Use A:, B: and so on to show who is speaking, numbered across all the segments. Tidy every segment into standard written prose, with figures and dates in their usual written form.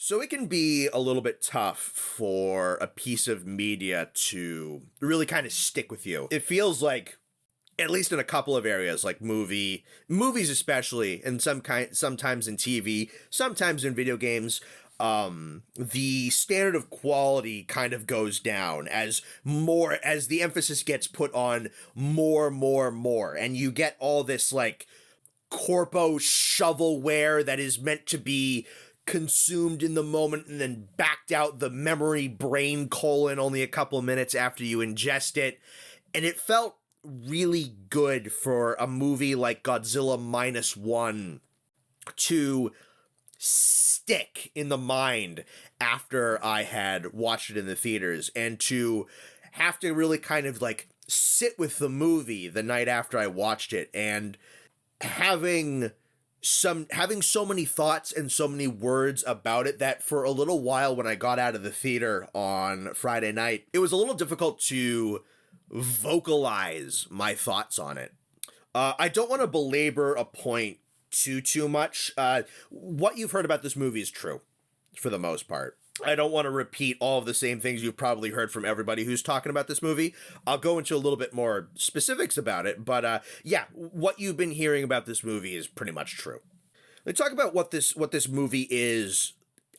A: So it can be a little bit tough for a piece of media to really kind of stick with you. It feels like, at least in a couple of areas, like movies especially, and sometimes in TV, sometimes in video games, the standard of quality kind of goes down as the emphasis gets put on more, and you get all this like corpo shovelware that is meant to be consumed in the moment and then backed out the memory brain colon only a couple of minutes after you ingest it. And it felt really good for a movie like Godzilla Minus One to stick in the mind after I had watched it in the theaters, and to have to really kind of like sit with the movie the night after I watched it, and having so many thoughts and so many words about it that for a little while when I got out of the theater on Friday night, it was a little difficult to vocalize my thoughts on it. I don't want to belabor a point too much. What you've heard about this movie is true, for the most part. I don't want to repeat all of the same things you've probably heard from everybody who's talking about this movie. I'll go into a little bit more specifics about it, but yeah, what you've been hearing about this movie is pretty much true. Let's talk about what this movie is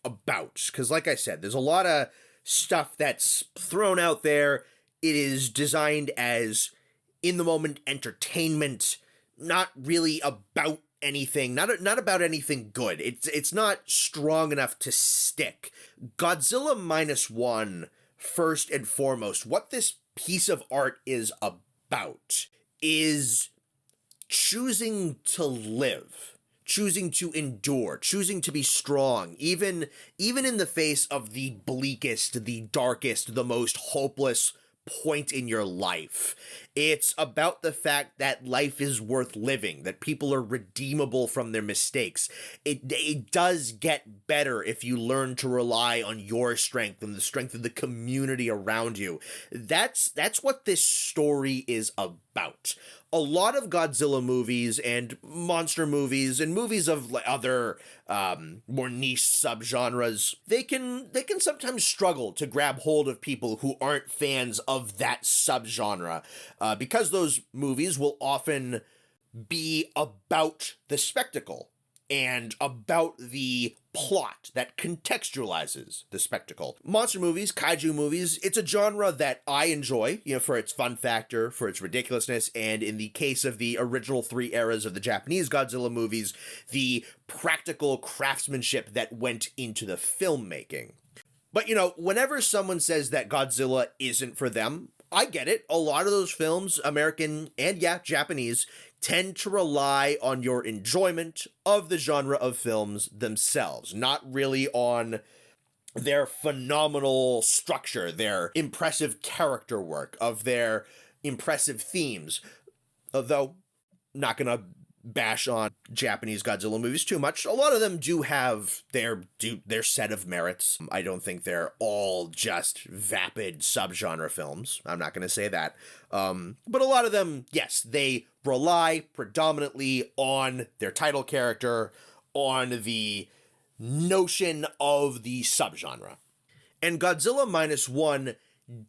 A: about, because like I said, there's a lot of stuff that's thrown out there. It is designed as in-the-moment entertainment, not really about anything, not about anything good. It's not strong enough to stick. Godzilla Minus One, first and foremost, what this piece of art is about is choosing to live, choosing to endure, choosing to be strong, even in the face of the bleakest, the darkest, the most hopeless point in your life. It's about the fact that life is worth living, that people are redeemable from their mistakes. It does get better if you learn to rely on your strength and the strength of the community around you. That's what this story is about. A lot of Godzilla movies and monster movies and movies of other more niche subgenres, they can sometimes struggle to grab hold of people who aren't fans of that subgenre, because those movies will often be about the spectacle and about the plot that contextualizes the spectacle. Monster movies, kaiju movies, it's a genre that I enjoy, for its fun factor, for its ridiculousness, and in the case of the original 3 eras of the Japanese Godzilla movies, the practical craftsmanship that went into the filmmaking. But, whenever someone says that Godzilla isn't for them, I get it. A lot of those films, American and Japanese, tend to rely on your enjoyment of the genre of films themselves, not really on their phenomenal structure, their impressive character work, of their impressive themes. Although, not gonna bash on Japanese Godzilla movies too much. A lot of them do have their set of merits. I don't think they're all just vapid subgenre films. I'm not going to say that. But a lot of them, yes, they rely predominantly on their title character, on the notion of the subgenre. And Godzilla Minus One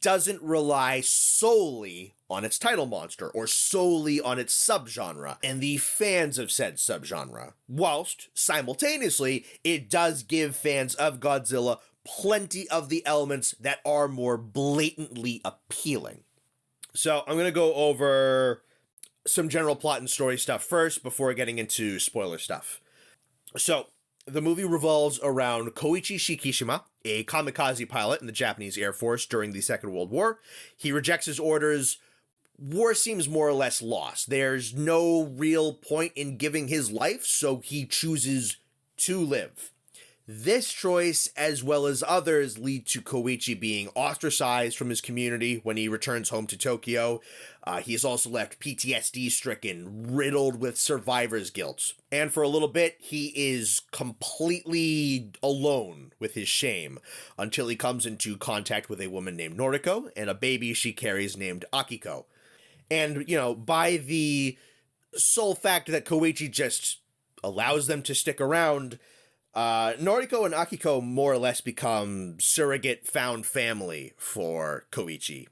A: doesn't rely solely on its title monster or solely on its subgenre and the fans of said subgenre, whilst simultaneously it does give fans of Godzilla plenty of the elements that are more blatantly appealing. So I'm going to go over some general plot and story stuff first before getting into spoiler stuff. So the movie revolves around Koichi Shikishima, a kamikaze pilot in the Japanese Air Force during the Second World War. He rejects his orders. War seems more or less lost. There's no real point in giving his life, so he chooses to live. This choice, as well as others, lead to Koichi being ostracized from his community when he returns home to Tokyo. He is also left PTSD-stricken, riddled with survivor's guilt. And for a little bit, he is completely alone with his shame, until he comes into contact with a woman named Noriko and a baby she carries named Akiko. And, by the sole fact that Koichi just allows them to stick around, Noriko and Akiko more or less become surrogate found family for Koichi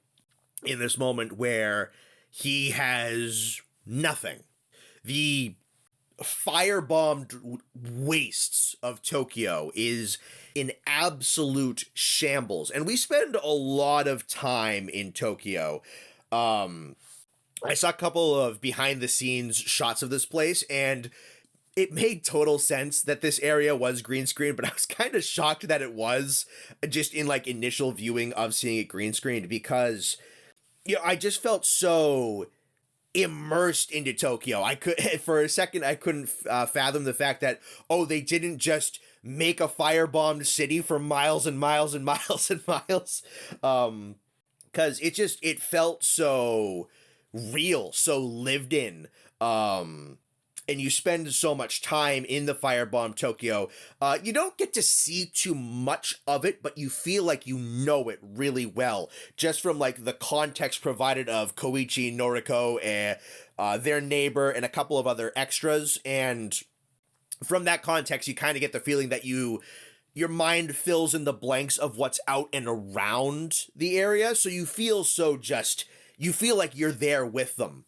A: in this moment where he has nothing. The firebombed wastes of Tokyo is in absolute shambles, and we spend a lot of time in Tokyo. I saw a couple of behind the scenes shots of this place, and it made total sense that this area was green screen, but I was kind of shocked that it was, just in like initial viewing of seeing it green screened, because I just felt so immersed into Tokyo. For a second, I couldn't fathom the fact that, they didn't just make a firebombed city for miles and miles and miles and miles. Because it felt so real, so lived in. And you spend so much time in the firebomb Tokyo, you don't get to see too much of it, but you feel like you know it really well, just from like the context provided of Koichi, Noriko, and their neighbor, and a couple of other extras. And from that context, you kind of get the feeling that your mind fills in the blanks of what's out and around the area, so you feel like you're there with them.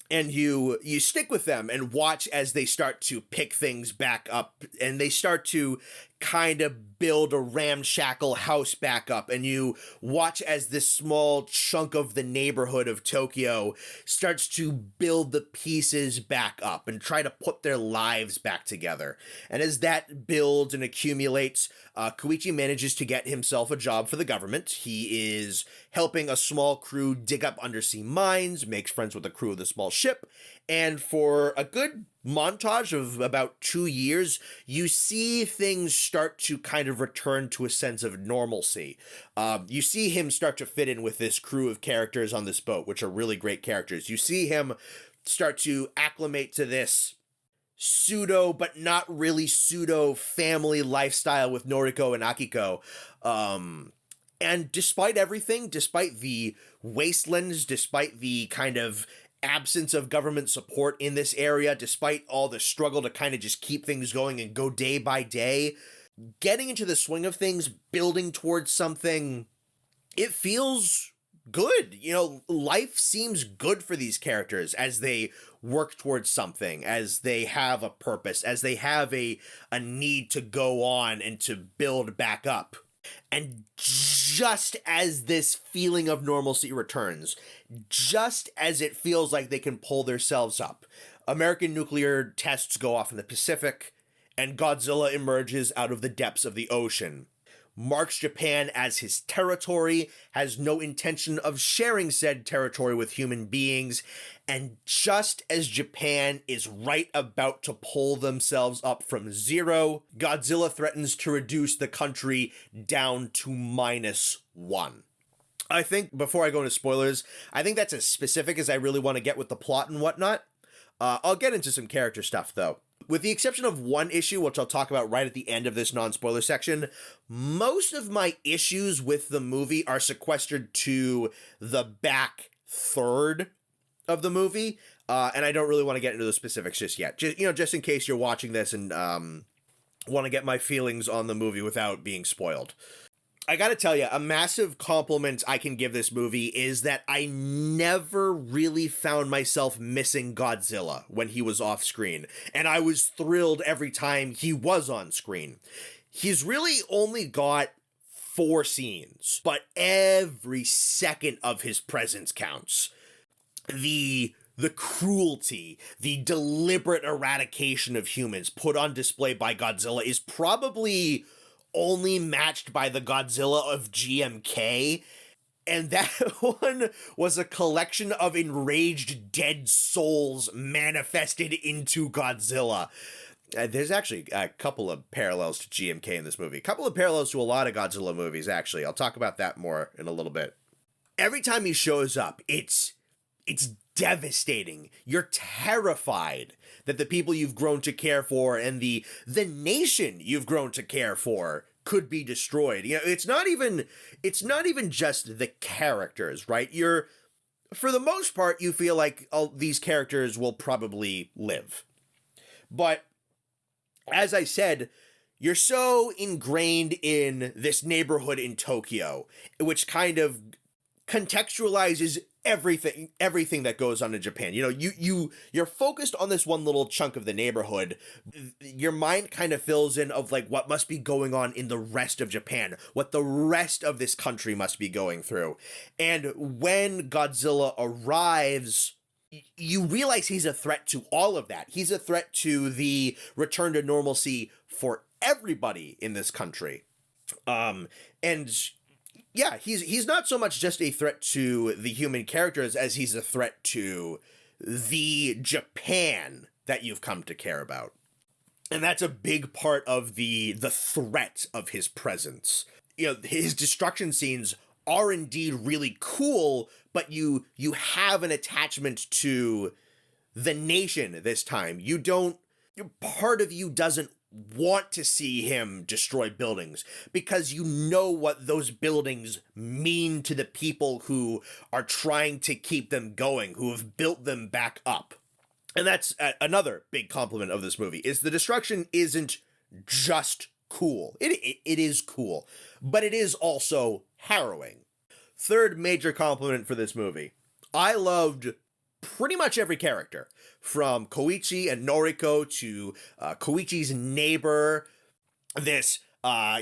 A: And you stick with them and watch as they start to pick things back up, and they start to kind of build a ramshackle house back up, and you watch as this small chunk of the neighborhood of Tokyo starts to build the pieces back up and try to put their lives back together. And as that builds and accumulates, Koichi manages to get himself a job for the government. He is helping a small crew dig up undersea mines, makes friends with the crew of the small ship, and for a good montage of about 2 years, you see things start to kind of return to a sense of normalcy. You see him start to fit in with this crew of characters on this boat, which are really great characters. You see him start to acclimate to this pseudo, but not really pseudo family lifestyle with Noriko and Akiko. And despite everything, despite the wastelands, despite the kind of absence of government support in this area, despite all the struggle to kind of just keep things going and go day by day, getting into the swing of things, building towards something, it feels good. Life seems good for these characters as they work towards something, as they have a purpose, as they have a need to go on and to build back up. And just as this feeling of normalcy returns, just as it feels like they can pull themselves up, American nuclear tests go off in the Pacific, and Godzilla emerges out of the depths of the ocean, marks Japan as his territory, has no intention of sharing said territory with human beings, and just as Japan is right about to pull themselves up from zero, Godzilla threatens to reduce the country down to -1. I think, before I go into spoilers, I think that's as specific as I really want to get with the plot and whatnot. I'll get into some character stuff, though. With the exception of one issue, which I'll talk about right at the end of this non-spoiler section, most of my issues with the movie are sequestered to the back third of the movie, and I don't really want to get into the specifics just yet. Just in case you're watching this and want to get my feelings on the movie without being spoiled. I gotta tell you, a massive compliment I can give this movie is that I never really found myself missing Godzilla when he was off screen, and I was thrilled every time he was on screen. He's really only got 4 scenes, but every second of his presence counts. The cruelty, the deliberate eradication of humans put on display by Godzilla is probably only matched by the Godzilla of GMK, and that one was a collection of enraged dead souls manifested into Godzilla. There's actually a couple of parallels to GMK in this movie. A couple of parallels to a lot of Godzilla movies, actually. I'll talk about that more in a little bit. Every time he shows up, it's devastating. You're terrified that the people you've grown to care for and the nation you've grown to care for could be destroyed. It's not even just the characters, right? For the most part, you feel like these characters will probably live. But as I said, you're so ingrained in this neighborhood in Tokyo, which kind of contextualizes everything that goes on in Japan. You know, you're focused on this one little chunk of the neighborhood. Your mind kind of fills in of like what must be going on in the rest of Japan, what the rest of this country must be going through. And when Godzilla arrives, you realize he's a threat to all of that. He's a threat to the return to normalcy for everybody in this country. And yeah, he's not so much just a threat to the human characters as he's a threat to the Japan that you've come to care about. And that's a big part of the threat of his presence. You know, his destruction scenes are indeed really cool, but you have an attachment to the nation this time. Part of you doesn't want to see him destroy buildings because you know what those buildings mean to the people who are trying to keep them going, who have built them back up. And that's another big compliment of this movie, is the destruction isn't just cool. It is cool, but it is also harrowing. Third major compliment for this movie, I loved pretty much every character, from Koichi and Noriko to Koichi's neighbor, this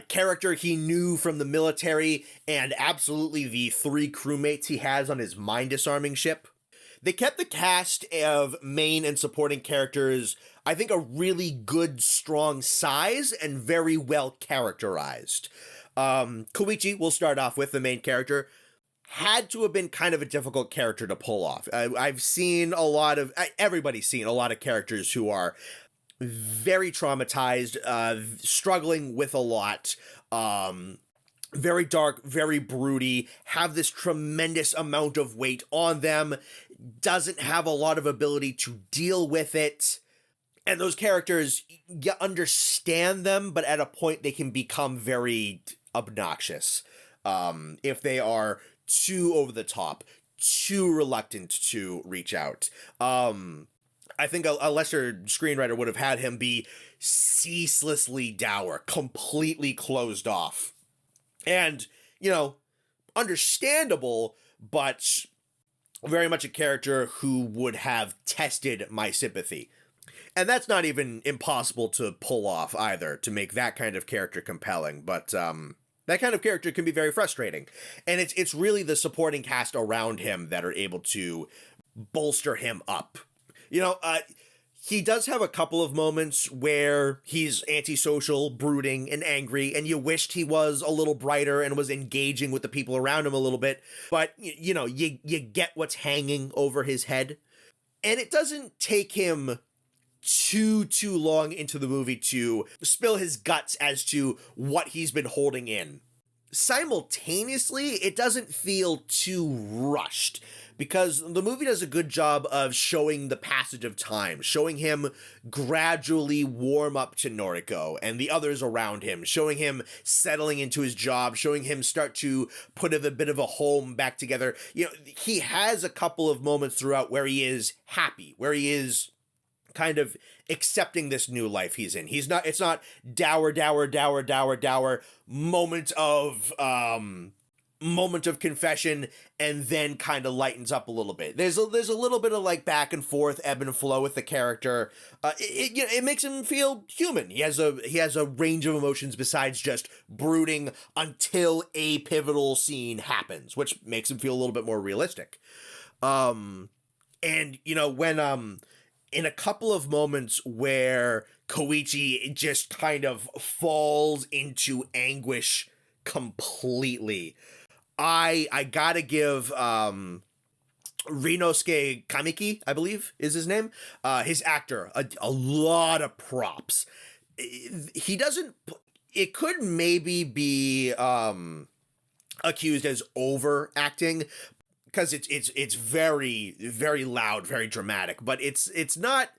A: character he knew from the military, and absolutely the 3 crewmates he has on his mine-disarming ship. They kept the cast of main and supporting characters, I think, a really good, strong size and very well characterized. Koichi, we'll start off with the main character, had to have been kind of a difficult character to pull off. I've seen everybody's seen a lot of characters who are very traumatized, struggling with a lot, very dark, very broody, have this tremendous amount of weight on them, doesn't have a lot of ability to deal with it. And those characters, you understand them, but at a point they can become very obnoxious. If they are too over the top, too reluctant to reach out. I think a lesser screenwriter would have had him be ceaselessly dour, completely closed off. And, you know, understandable, but very much a character who would have tested my sympathy. And that's not even impossible to pull off either, to make that kind of character compelling, but that kind of character can be very frustrating. And it's really the supporting cast around him that are able to bolster him up. You know, he does have a couple of moments where he's antisocial, brooding, and angry, and you wished he was a little brighter and was engaging with the people around him a little bit. But, you know, you get what's hanging over his head. And it doesn't take him too long into the movie to spill his guts as to what he's been holding in. Simultaneously, it doesn't feel too rushed, because the movie does a good job of showing the passage of time, showing him gradually warm up to Noriko and the others around him, showing him settling into his job, showing him start to put a bit of a home back together. You know, he has a couple of moments throughout where he is happy, where he is kind of accepting this new life he's in. It's not dour, moment of confession, and then kind of lightens up a little bit. There's a little bit of like back and forth, ebb and flow with the character. It makes him feel human. He has a range of emotions besides just brooding until a pivotal scene happens, which makes him feel a little bit more realistic. And you know, when in a couple of moments where Koichi just kind of falls into anguish completely, I gotta give Rinosuke Kamiki, I believe is his name, his actor, a lot of props. He doesn't, it could maybe be accused as overacting, because it's very, very loud, very dramatic, but it's not,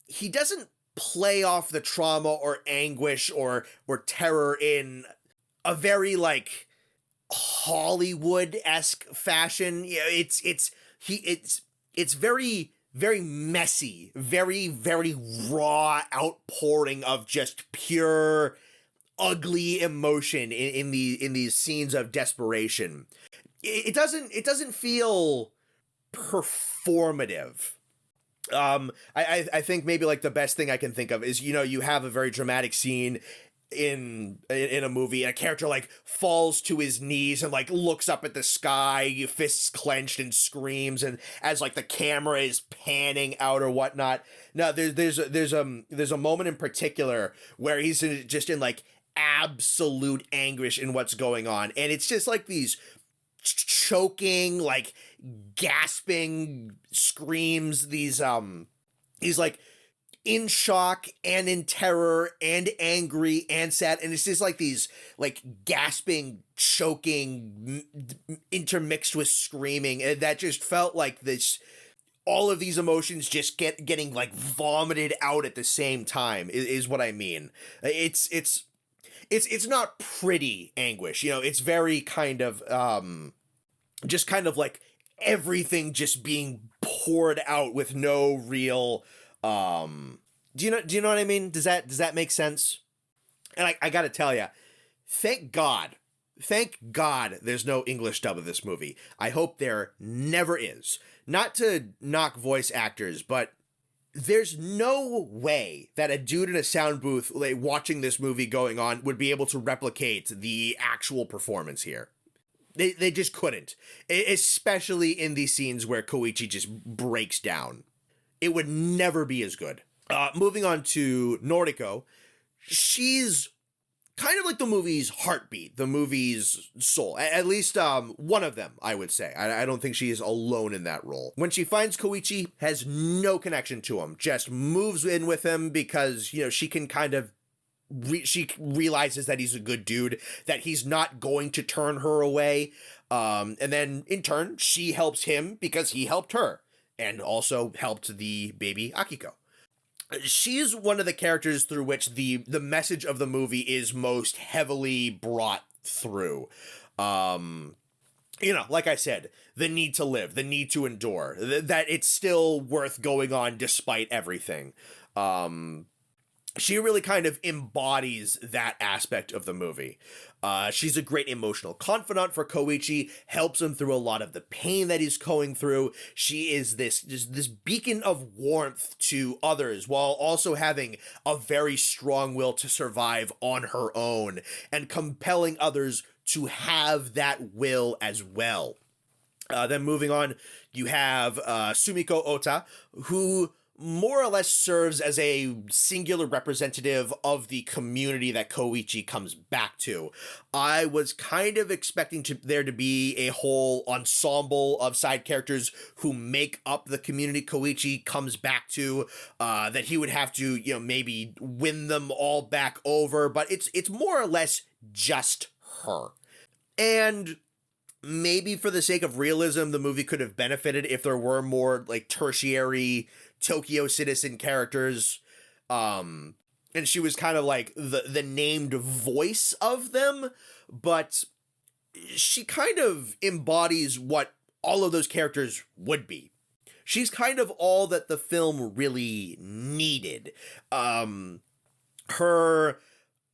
A: he doesn't play off the trauma or anguish or terror in a very like Hollywood-esque fashion. Yeah, it's very, very messy, very, very raw outpouring of just pure ugly emotion in these scenes of desperation. It doesn't feel performative. I think maybe like the best thing I can think of is, you know, you have a very dramatic scene in a movie, and a character like falls to his knees and like looks up at the sky, fists clenched, and screams, and as like the camera is panning out or whatnot. No, there's a moment in particular where he's just in like absolute anguish in what's going on, and it's just like these choking, like gasping screams, these like in shock and in terror and angry and sad, and it's just like these like gasping, choking intermixed with screaming, and that just felt like this, all of these emotions just getting like vomited out at the same time is what I mean. It's not pretty anguish, you know, it's very kind of just kind of like everything just being poured out with no real do you know what I mean? Does that make sense? And I gotta tell you, thank God there's no English dub of this movie. I hope there never is. Not to knock voice actors, but there's no way that a dude in a sound booth like watching this movie going on would be able to replicate the actual performance here. They just couldn't, especially in these scenes where Koichi just breaks down. It would never be as good. Moving on to Noriko, she's kind of like the movie's heartbeat, the movie's soul. At least one of them, I would say. I don't think she is alone in that role. When she finds Koichi, has no connection to him, just moves in with him because, you know, she can kind of she realizes that he's a good dude, that he's not going to turn her away. And then in turn, she helps him because he helped her, and also helped the baby Akiko. She's one of the characters through which the message of the movie is most heavily brought through. You know, like I said, the need to live, the need to endure, that it's still worth going on despite everything. She really kind of embodies that aspect of the movie. She's a great emotional confidant for Koichi, helps him through a lot of the pain that he's going through. She is this beacon of warmth to others, while also having a very strong will to survive on her own, and compelling others to have that will as well. Then moving on, you have Sumiko Ota, who more or less serves as a singular representative of the community that Koichi comes back to. I was kind of expecting there to be a whole ensemble of side characters who make up the community Koichi comes back to, that he would have to, you know, maybe win them all back over, but it's more or less just her. And maybe for the sake of realism, the movie could have benefited if there were more like tertiary Tokyo citizen characters, and she was kind of like the named voice of them, but she kind of embodies what all of those characters would be. She's kind of all that the film really needed. Her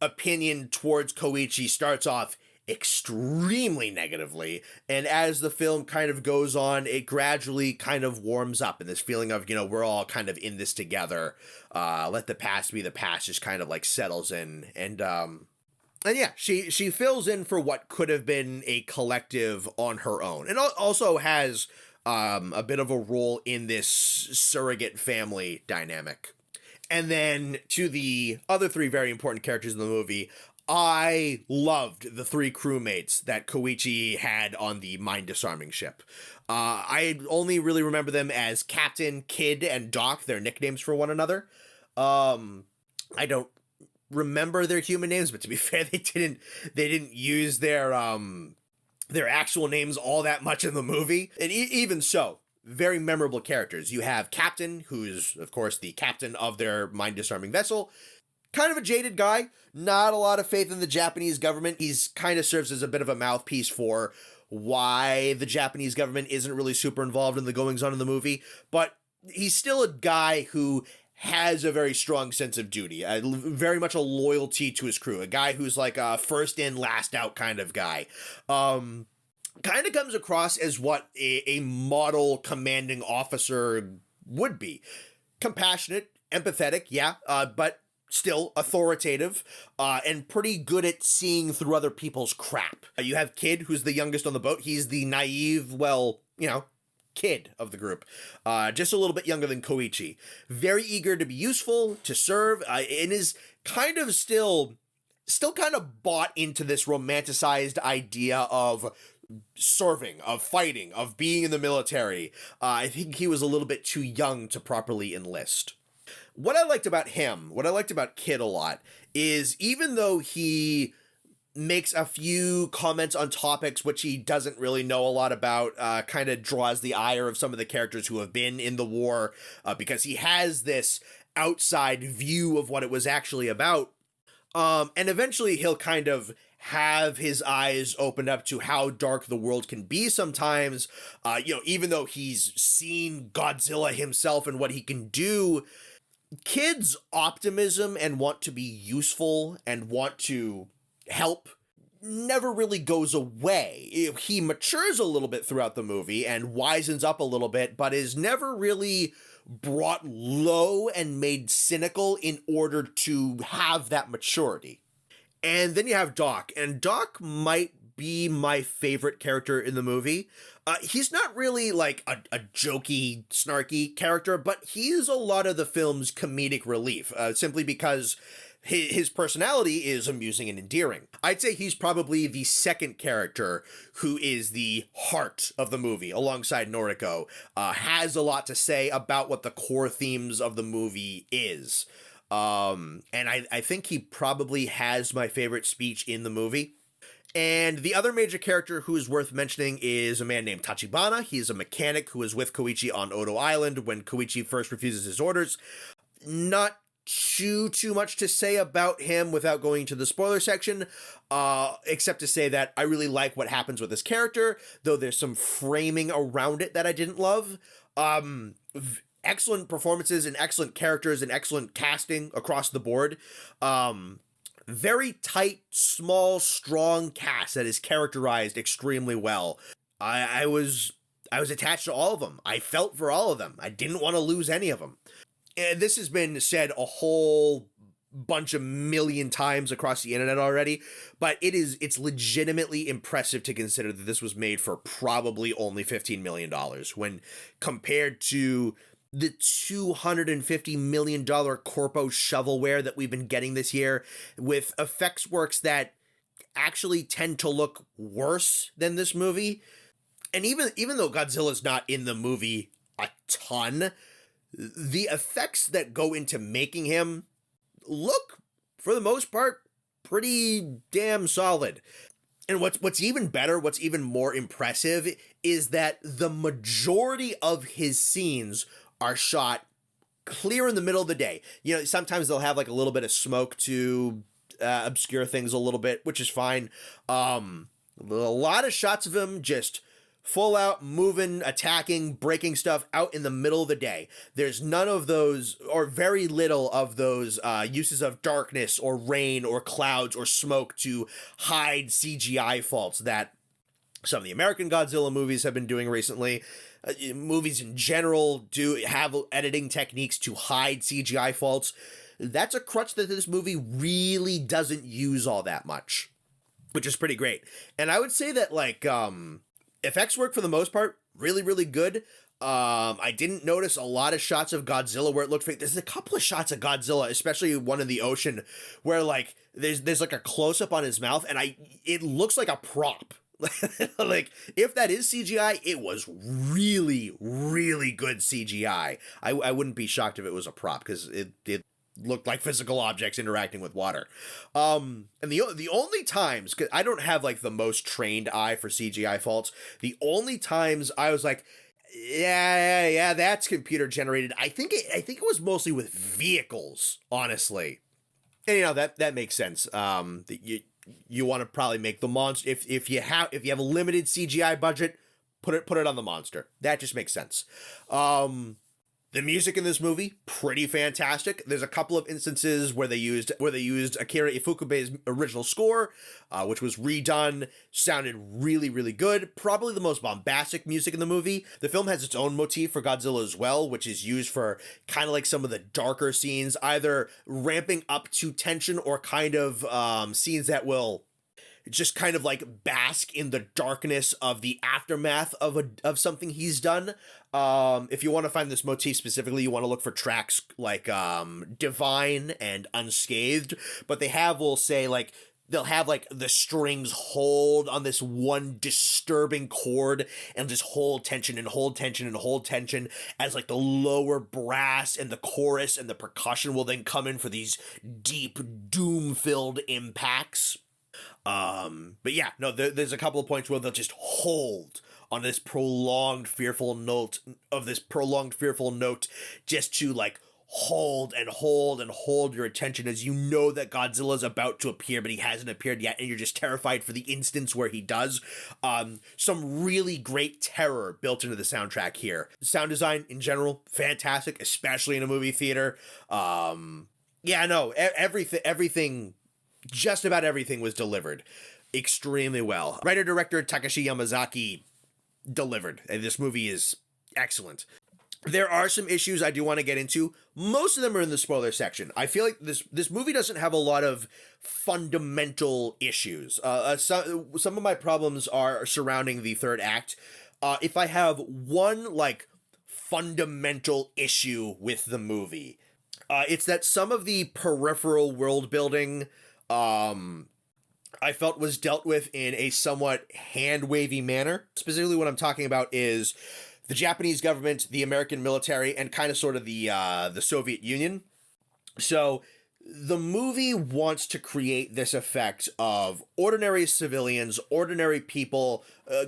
A: opinion towards Koichi starts off extremely negatively, and as the film kind of goes on, it gradually kind of warms up, and this feeling of, you know, we're all kind of in this together, let the past be the past just kind of like settles in, and yeah, she fills in for what could have been a collective on her own, and also has a bit of a role in this surrogate family dynamic. And then to the other three very important characters in the movie, I loved the three crewmates that Koichi had on the mine disarming ship. I only really remember them as Captain, Kid, and Doc, their nicknames for one another. I don't remember their human names, but to be fair, they didn't use their actual names all that much in the movie. And even so, very memorable characters. You have Captain, who's, of course, the captain of their mine disarming vessel. Kind of a jaded guy, not a lot of faith in the Japanese government. He's kind of serves as a bit of a mouthpiece for why the Japanese government isn't really super involved in the goings-on in the movie, but he's still a guy who has a very strong sense of duty, very much a loyalty to his crew, a guy who's like a first in, last out kind of guy. Kind of comes across as what a model commanding officer would be. Compassionate, empathetic, yeah, but still authoritative, and pretty good at seeing through other people's crap. You have Kid, who's the youngest on the boat. He's the naive, well, kid of the group, just a little bit younger than Koichi. Very eager to be useful, to serve, and is kind of still kind of bought into this romanticized idea of serving, of fighting, of being in the military. I think he was a little bit too young to properly enlist. What I liked about Kid a lot, is even though he makes a few comments on topics which he doesn't really know a lot about, kind of draws the ire of some of the characters who have been in the war, because he has this outside view of what it was actually about. And eventually he'll kind of have his eyes opened up to how dark the world can be sometimes. Even though he's seen Godzilla himself and what he can do, Kid's optimism and want to be useful and want to help never really goes away. He matures a little bit throughout the movie and wisens up a little bit, but is never really brought low and made cynical in order to have that maturity. And then you have Doc, and Doc might be my favorite character in the movie. He's not really like a jokey, snarky character, but he's a lot of the film's comedic relief, simply because his personality is amusing and endearing. I'd say he's probably the second character who is the heart of the movie, alongside Noriko. Has a lot to say about what the core themes of the movie is. And I think he probably has my favorite speech in the movie. And the other major character who is worth mentioning is a man named Tachibana. He's a mechanic who is with Koichi on Odo Island when Koichi first refuses his orders. Not too much to say about him without going to the spoiler section, except to say that I really like what happens with this character, though there's some framing around it that I didn't love. Excellent performances and excellent characters and excellent casting across the board. Very tight, small, strong cast that is characterized extremely well. I was attached to all of them. I felt for all of them. I didn't want to lose any of them. And this has been said a whole bunch of million times across the internet already, but it's legitimately impressive to consider that this was made for probably only $15 million when compared to the $250 million corpo shovelware that we've been getting this year, with effects works that actually tend to look worse than this movie. And even though Godzilla's not in the movie a ton, the effects that go into making him look, for the most part, pretty damn solid. And what's even better, what's even more impressive, is that the majority of his scenes are shot clear in the middle of the day. Sometimes they'll have like a little bit of smoke to obscure things a little bit, which is fine. A lot of shots of him just full out moving, attacking, breaking stuff out in the middle of the day. There's none of those, or very little of those uses of darkness or rain or clouds or smoke to hide CGI faults that some of the American Godzilla movies have been doing recently. Movies in general do have editing techniques to hide CGI faults. That's a crutch that this movie really doesn't use all that much, which is pretty great. And I would say that effects work for the most part, really, really good. I didn't notice a lot of shots of Godzilla where it looked fake. There's a couple of shots of Godzilla, especially one in the ocean, where there's like a close up on his mouth, and it looks like a prop. If that is CGI, it was really, really good CGI. I wouldn't be shocked if it was a prop, because it looked like physical objects interacting with water. And the only times, because I don't have the most trained eye for CGI faults, the only times I was like, yeah, that's computer generated, I think it was mostly with vehicles, honestly. And that makes sense. You want to probably make the monster, if you have a limited CGI budget, put it on the monster. That just makes sense. The The music in this movie, pretty fantastic. There's a couple of instances where they used Akira Ifukube's original score, which was redone, sounded really, really good. Probably the most bombastic music in the movie. The film has its own motif for Godzilla as well, which is used for kind of like some of the darker scenes, either ramping up to tension or kind of scenes that will just kind of like bask in the darkness of the aftermath of something he's done. If you want to find this motif specifically, you want to look for tracks like Divine and Unscathed, but they'll have like the strings hold on this one disturbing chord and just hold tension and hold tension and hold tension as like the lower brass and the chorus and the percussion will then come in for these deep doom-filled impacts. But yeah, no, there's a couple of points where they'll just hold on this prolonged fearful note just to like hold and hold and hold your attention as you know that Godzilla's about to appear, but he hasn't appeared yet, and you're just terrified for the instance where he does. Some really great terror built into the soundtrack here. Sound design in general, fantastic, especially in a movie theater. Everything, just about everything was delivered extremely well. Writer-director Takashi Yamazaki delivered, and this movie is excellent. There are some issues I do want to get into. Most of them are in the spoiler section. I feel like this movie doesn't have a lot of fundamental issues. Some of my problems are surrounding the third act. If I have one like fundamental issue with the movie, it's that some of the peripheral world building I felt was dealt with in a somewhat hand-wavy manner. Specifically what I'm talking about is the Japanese government, the American military, and kind of sort of the Soviet Union. So the movie wants to create this effect of ordinary civilians, ordinary people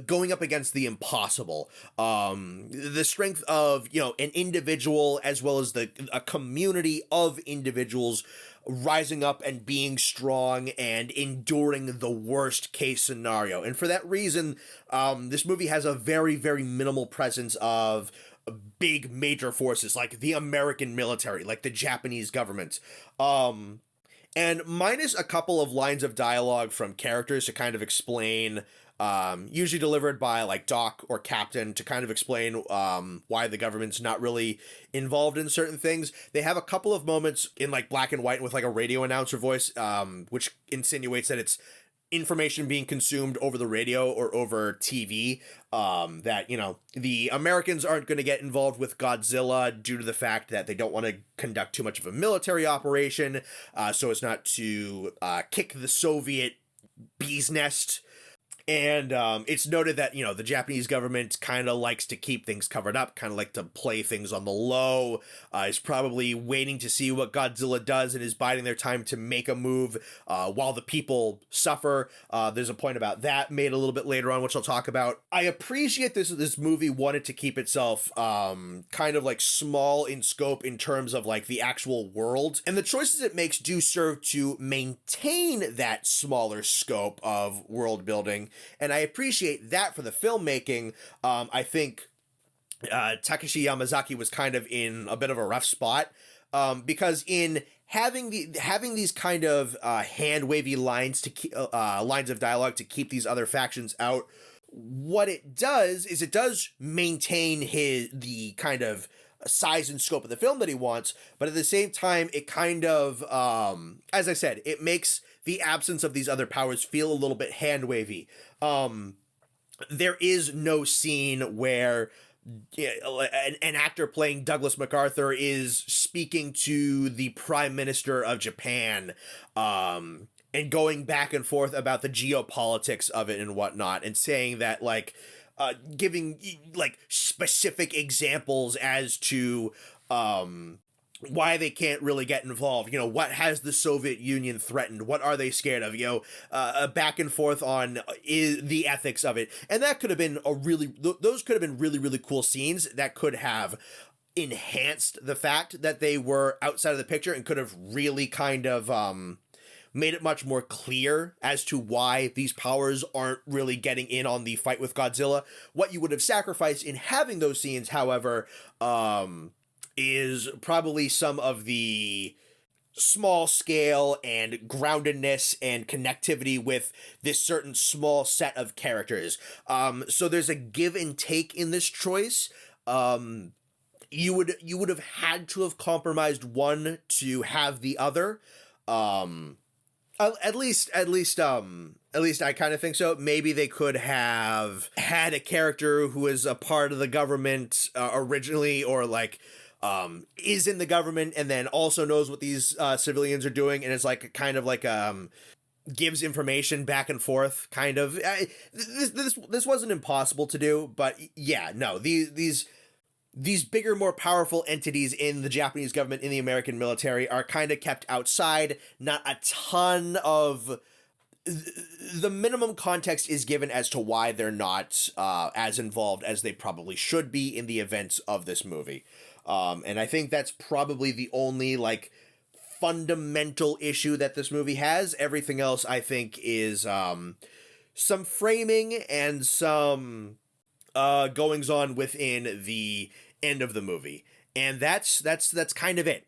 A: going up against the impossible. The strength of, an individual as well as a community of individuals rising up and being strong and enduring the worst case scenario. And for that reason, this movie has a very, very minimal presence of big major forces like the American military, like the Japanese government. And minus a couple of lines of dialogue from characters to kind of explain, usually delivered by like Doc or Captain to kind of explain why the government's not really involved in certain things. They have a couple of moments in like black and white with like a radio announcer voice, which insinuates that it's information being consumed over the radio or over TV, that, the Americans aren't going to get involved with Godzilla due to the fact that they don't want to conduct too much of a military operation, so as not to kick the Soviet bee's nest. And it's noted that, the Japanese government kind of likes to keep things covered up, kind of like to play things on the low, is probably waiting to see what Godzilla does and is biding their time to make a move while the people suffer. There's a point about that made a little bit later on, which I'll talk about. I appreciate this movie wanted to keep itself kind of like small in scope in terms of like the actual world. And the choices it makes do serve to maintain that smaller scope of world building. And I appreciate that for the filmmaking. I think Takashi Yamazaki was kind of in a bit of a rough spot because in having these kind of hand-wavy lines lines of dialogue to keep these other factions out, what it does is it does maintain the kind of size and scope of the film that he wants, but at the same time, it kind of, as I said, it makes the absence of these other powers feel a little bit hand-wavy. There is no scene where an actor playing Douglas MacArthur is speaking to the Prime Minister of Japan, and going back and forth about the geopolitics of it and whatnot, and saying that, like, giving, like, specific examples as to, why they can't really get involved. What has the Soviet Union threatened? What are they scared of? Back and forth on the ethics of it. And that could have been those could have been really, really cool scenes that could have enhanced the fact that they were outside of the picture and could have really kind of, made it much more clear as to why these powers aren't really getting in on the fight with Godzilla. What you would have sacrificed in having those scenes, however, is probably some of the small scale and groundedness and connectivity with this certain small set of characters. So there's a give and take in this choice. You would have had to have compromised one to have the other. At least I kind of think so. Maybe they could have had a character who is a part of the government originally, or like is in the government and then also knows what these civilians are doing, and it's like kind of like gives information back and forth, kind of. This wasn't impossible to do, but yeah, no, these bigger, more powerful entities in the Japanese government, in the American military, are kind of kept outside. Not a ton of the minimum context is given as to why they're not as involved as they probably should be in the events of this movie. And I think that's probably the only like fundamental issue that this movie has. Everything else, I think, is some framing and some goings on within the end of the movie, and that's kind of it.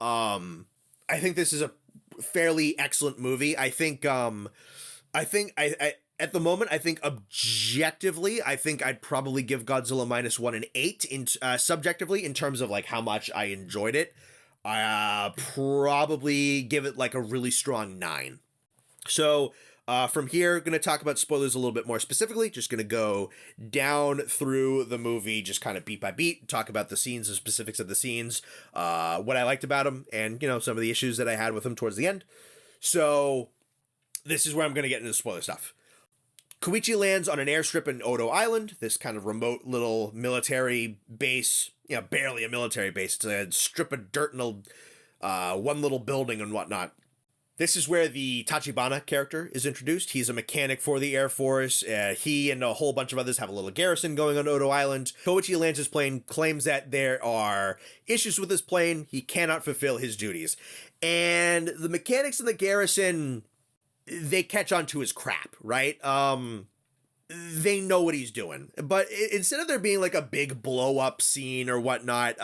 A: I think this is a fairly excellent movie. I think I at the moment, I think objectively, I think I'd probably give Godzilla Minus One an 8 in subjectively, in terms of like how much I enjoyed it. I probably give it like a really strong 9. So from here, going to talk about spoilers a little bit more specifically. Just going to go down through the movie, just kind of beat by beat, talk about the scenes, the specifics of the scenes, what I liked about them, and, you know, some of the issues that I had with them towards the end. So this is where I'm going to get into spoiler stuff. Koichi lands on an airstrip in Odo Island, this kind of remote little military base, you know, barely a military base. It's a strip of dirt and one little building and whatnot. This is where the Tachibana character is introduced. He's a mechanic for the Air Force. He and a whole bunch of others have a little garrison going on Odo Island. Koichi lands his plane, claims that there are issues with his plane. He cannot fulfill his duties. And the mechanics in the garrison, they catch on to his crap, right? They know what he's doing. But instead of there being like a big blow up scene or whatnot,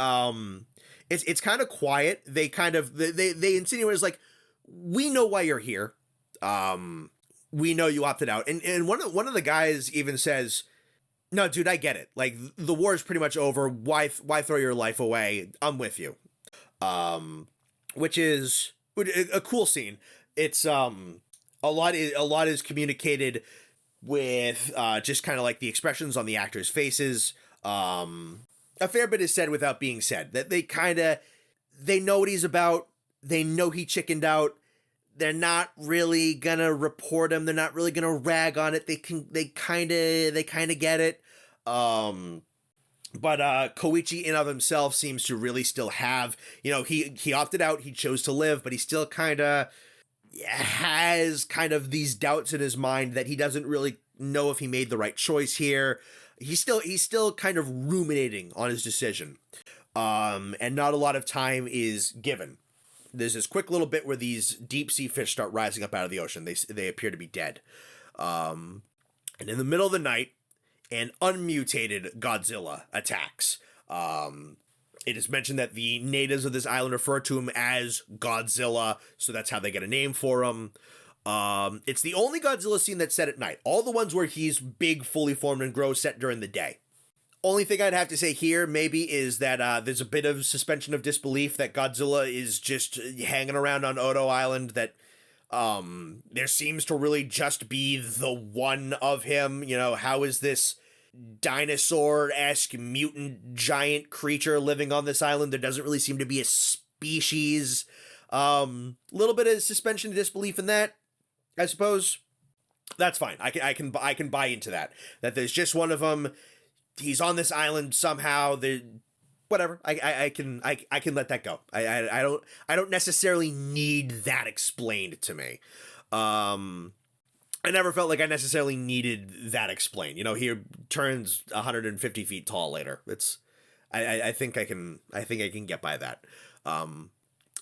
A: it's kind of quiet. They insinuate it's like, we know why you're here. We know you opted out. And one of the guys even says, no, dude, I get it. Like, the war is pretty much over. Why throw your life away? I'm with you. Which is a cool scene. It's, a lot is communicated with, just kind of like the expressions on the actors' faces. A fair bit is said without being said, that they know what he's about. They know he chickened out. They're not really gonna report him. They're not really gonna rag on it. They kind of get it. But Koichi in of himself seems to really still have, you know, he opted out. He chose to live, but he still kind of has kind of these doubts in his mind that he doesn't really know if he made the right choice here. He's still kind of ruminating on his decision. And not a lot of time is given. There's this quick little bit where these deep sea fish start rising up out of the ocean. They appear to be dead. And in the middle of the night, an unmutated Godzilla attacks. It is mentioned that the natives of this island refer to him as Godzilla, so that's how they get a name for him. It's the only Godzilla scene that's set at night. All the ones where he's big, fully formed, and grows set during the day. Only thing I'd have to say here, maybe, is that there's a bit of suspension of disbelief that Godzilla is just hanging around on Odo Island, that there seems to really just be the one of him. You know, how is this dinosaur-esque mutant giant creature living on this island? There doesn't really seem to be a species. Little bit of suspension of disbelief in that, I suppose. That's fine. I can buy into that. That there's just one of them. He's on this island somehow. Whatever. I can let that go. I don't necessarily need that explained to me. I never felt like I necessarily needed that explained. You know, he turns 150 feet tall later. I think I can get by that.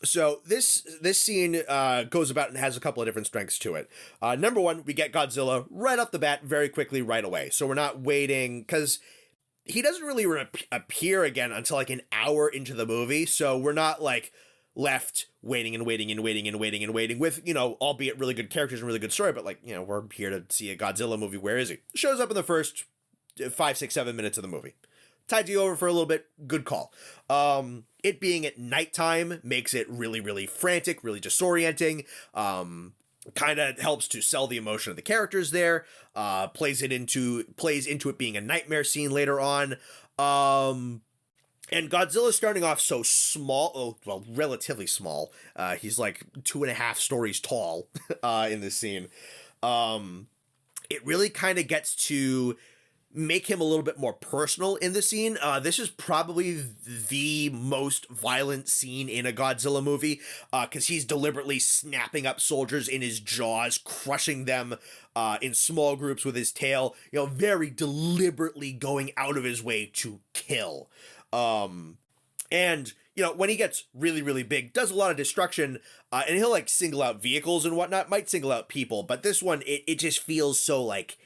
A: So this scene goes about and has a couple of different strengths to it. Number one, we get Godzilla right off the bat very quickly right away. So we're not waiting, because he doesn't really appear again until like an hour into the movie, so we're not like left waiting and waiting and waiting and waiting and waiting with, you know, albeit really good characters and really good story, but like, you know, we're here to see a Godzilla movie. Where is he? Shows up in the first 5, 6, 7 minutes of the movie. Tied you over for a little bit. Good call. It being at nighttime makes it really, really frantic, really disorienting. Kind of helps to sell the emotion of the characters there. Plays into it being a nightmare scene later on. And Godzilla's starting off so small, relatively small. He's like 2.5 stories tall in this scene. It really kind of gets to make him a little bit more personal in the scene. This is probably the most violent scene in a Godzilla movie, because he's deliberately snapping up soldiers in his jaws, crushing them in small groups with his tail, you know, very deliberately going out of his way to kill. And, you know, when he gets really, really big, does a lot of destruction, and he'll, like, single out vehicles and whatnot, might single out people, but this one, it just feels so, like,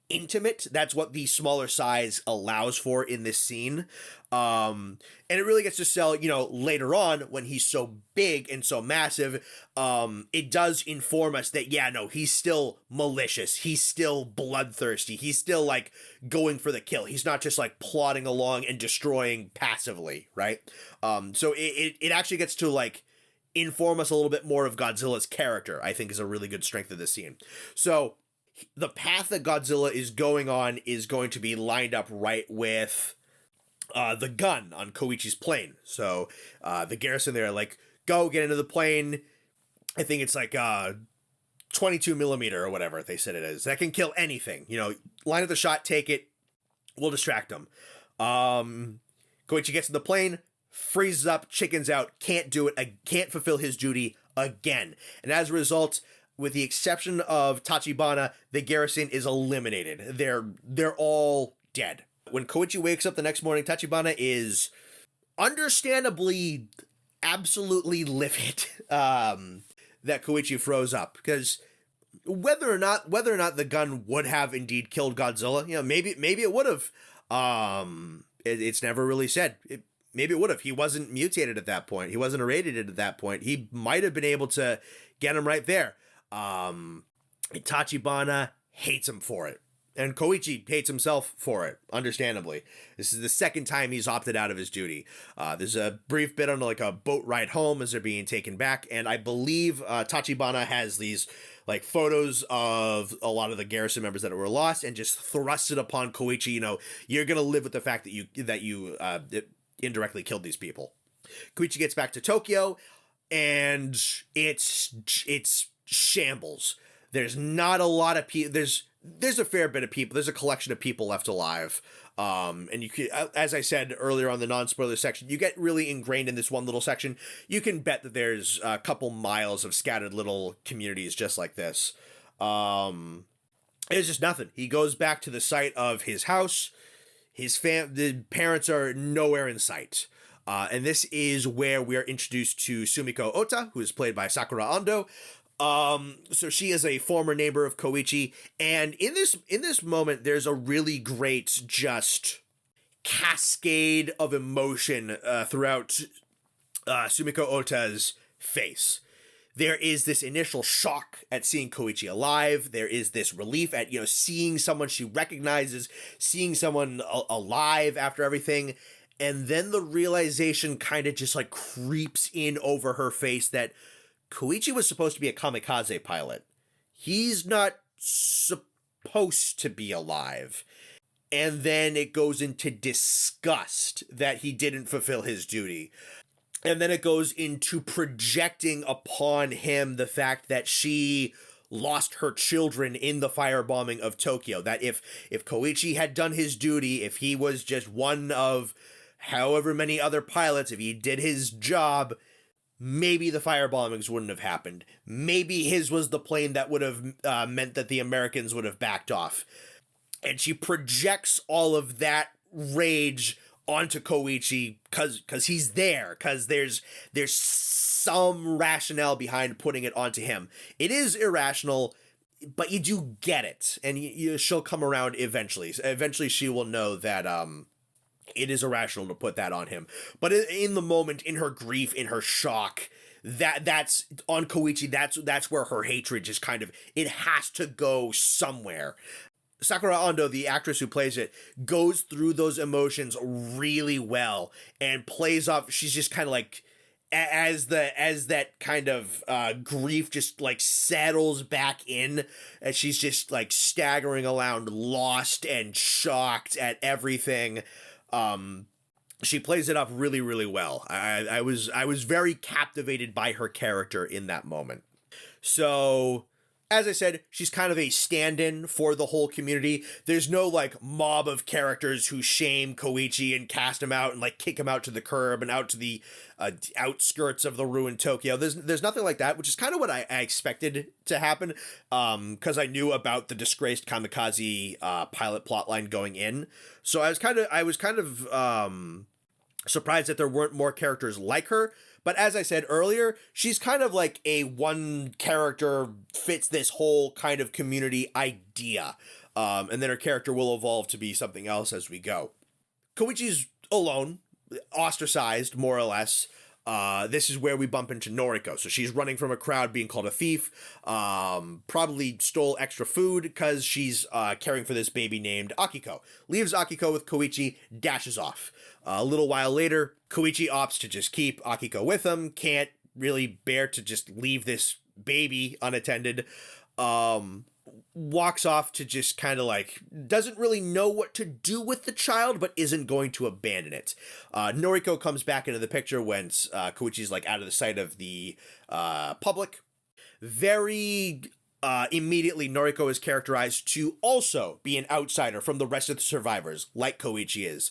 A: intimate. That's what the smaller size allows for in this scene. And it really gets to sell, you know, later on when he's so big and so massive, it does inform us that, yeah, no, he's still malicious. He's still bloodthirsty. He's still like going for the kill. He's not just like plodding along and destroying passively, right? So it actually gets to like inform us a little bit more of Godzilla's character, I think is a really good strength of this scene. So the path that Godzilla is going on is going to be lined up right with the gun on Koichi's plane. So the garrison there, like, go get into the plane. I think it's like 22 millimeter or whatever they said it is. That can kill anything. You know, line up the shot, take it. We'll distract them. Koichi gets in the plane, freezes up, chickens out, can't do it, can't fulfill his duty again. And as a result, with the exception of Tachibana, the garrison is eliminated. They're all dead. When Koichi wakes up the next morning, Tachibana is understandably absolutely livid that Koichi froze up, because whether or not the gun would have indeed killed Godzilla, you know, maybe it would have. It's never really said. Maybe it would have. He wasn't mutated at that point. He wasn't irradiated at that point. He might have been able to get him right there. Tachibana hates him for it. And Koichi hates himself for it, understandably. This is the second time he's opted out of his duty. There's a brief bit on like a boat ride home as they're being taken back, and I believe Tachibana has these like photos of a lot of the garrison members that were lost and just thrusts it upon Koichi. You know, you're gonna live with the fact that you indirectly killed these people. Koichi gets back to Tokyo, and it's shambles. There's not a lot of people. There's a fair bit of people. There's a collection of people left alive. And you can, as I said earlier on the non-spoiler section, you get really ingrained in this one little section. You can bet that there's a couple miles of scattered little communities just like this. It's just nothing. He goes back to the site of his house. The parents are nowhere in sight. And this is where we are introduced to Sumiko Ota, who is played by Sakura Ando. So she is a former neighbor of Koichi, and in this moment, there's a really great just cascade of emotion throughout Sumiko Ota's face. There is this initial shock at seeing Koichi alive. There is this relief at, you know, seeing someone she recognizes, seeing someone alive after everything. And then the realization kind of just like creeps in over her face that Koichi was supposed to be a kamikaze pilot. He's not supposed to be alive. And then it goes into disgust that he didn't fulfill his duty. And then it goes into projecting upon him the fact that she lost her children in the firebombing of Tokyo. That if Koichi had done his duty, if he was just one of however many other pilots, if he did his job, maybe the firebombings wouldn't have happened. Maybe his was the plane that would have meant that the Americans would have backed off. And she projects all of that rage onto Koichi because he's there, because there's some rationale behind putting it onto him. It is irrational, but you do get it, and she'll come around eventually. Eventually she will know that it is irrational to put that on him. But in the moment, in her grief, in her shock, that's on Koichi. That's where her hatred just kind of, it has to go somewhere. Sakura Ando, the actress who plays it, goes through those emotions really well and plays off. She's just kind of like, as that kind of grief just like settles back in, and she's just like staggering around, lost and shocked at everything. She plays it up really, really well. I was very captivated by her character in that moment. So, as I said, she's kind of a stand-in for the whole community. There's no like mob of characters who shame Koichi and cast him out and like kick him out to the curb and out to the outskirts of the ruined Tokyo. There's nothing like that, which is kind of what I expected to happen, because I knew about the disgraced kamikaze pilot plotline going in. So I was kind of surprised that there weren't more characters like her. But as I said earlier, she's kind of like a one character fits this whole kind of community idea. And then her character will evolve to be something else as we go. Koichi's alone, ostracized, more or less. This is where we bump into Noriko. So she's running from a crowd being called a thief, probably stole extra food because she's caring for this baby named Akiko. Leaves Akiko with Koichi, dashes off. A little while later, Koichi opts to just keep Akiko with him, can't really bear to just leave this baby unattended. Walks off to just kind of like, doesn't really know what to do with the child, but isn't going to abandon it. Noriko comes back into the picture once Koichi's like out of the sight of the public. Very immediately, Noriko is characterized to also be an outsider from the rest of the survivors, like Koichi is.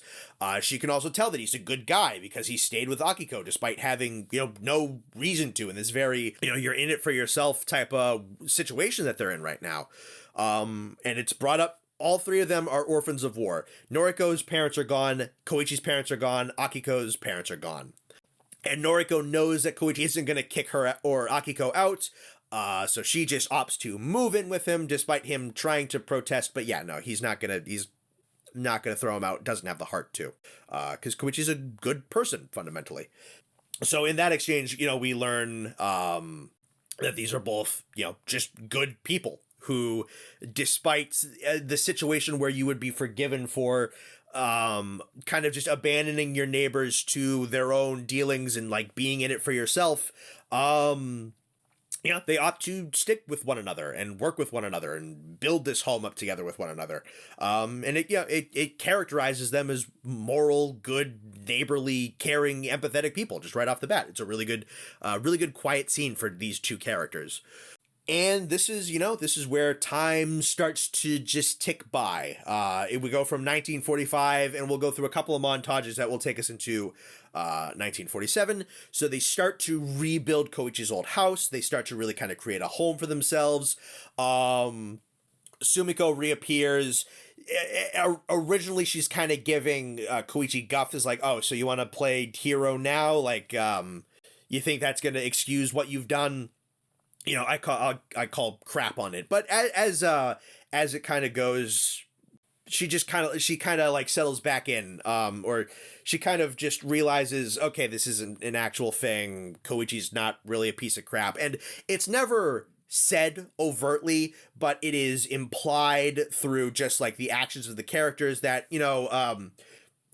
A: She can also tell that he's a good guy because he stayed with Akiko despite having, no reason to in this very, you're in it for yourself type of situation that they're in right now. And it's brought up, all three of them are orphans of war. Noriko's parents are gone, Koichi's parents are gone, Akiko's parents are gone. And Noriko knows that Koichi isn't going to kick her or Akiko out, so she just opts to move in with him despite him trying to protest. But yeah, no, he's not gonna throw him out. Doesn't have the heart to, because Koichi's a good person fundamentally. So in that exchange, we learn that these are both, just good people who, despite the situation where you would be forgiven for kind of just abandoning your neighbors to their own dealings and like being in it for yourself, they opt to stick with one another and work with one another and build this home up together with one another. And it characterizes them as moral, good, neighborly, caring, empathetic people just right off the bat. It's a really good quiet scene for these two characters. And this is where time starts to just tick by. We go from 1945, and we'll go through a couple of montages that will take us into 1947. So they start to rebuild Koichi's old house. They start to really kind of create a home for themselves. Sumiko reappears. Originally, she's kind of giving Koichi guff, is like, oh, so you want to play hero now? Like, you think that's going to excuse what you've done? I call crap on it. But as it kind of goes, she kind of like settles back in, or she kind of just realizes, okay, this isn't an actual thing. Koichi's not really a piece of crap. And it's never said overtly, but it is implied through just like the actions of the characters that,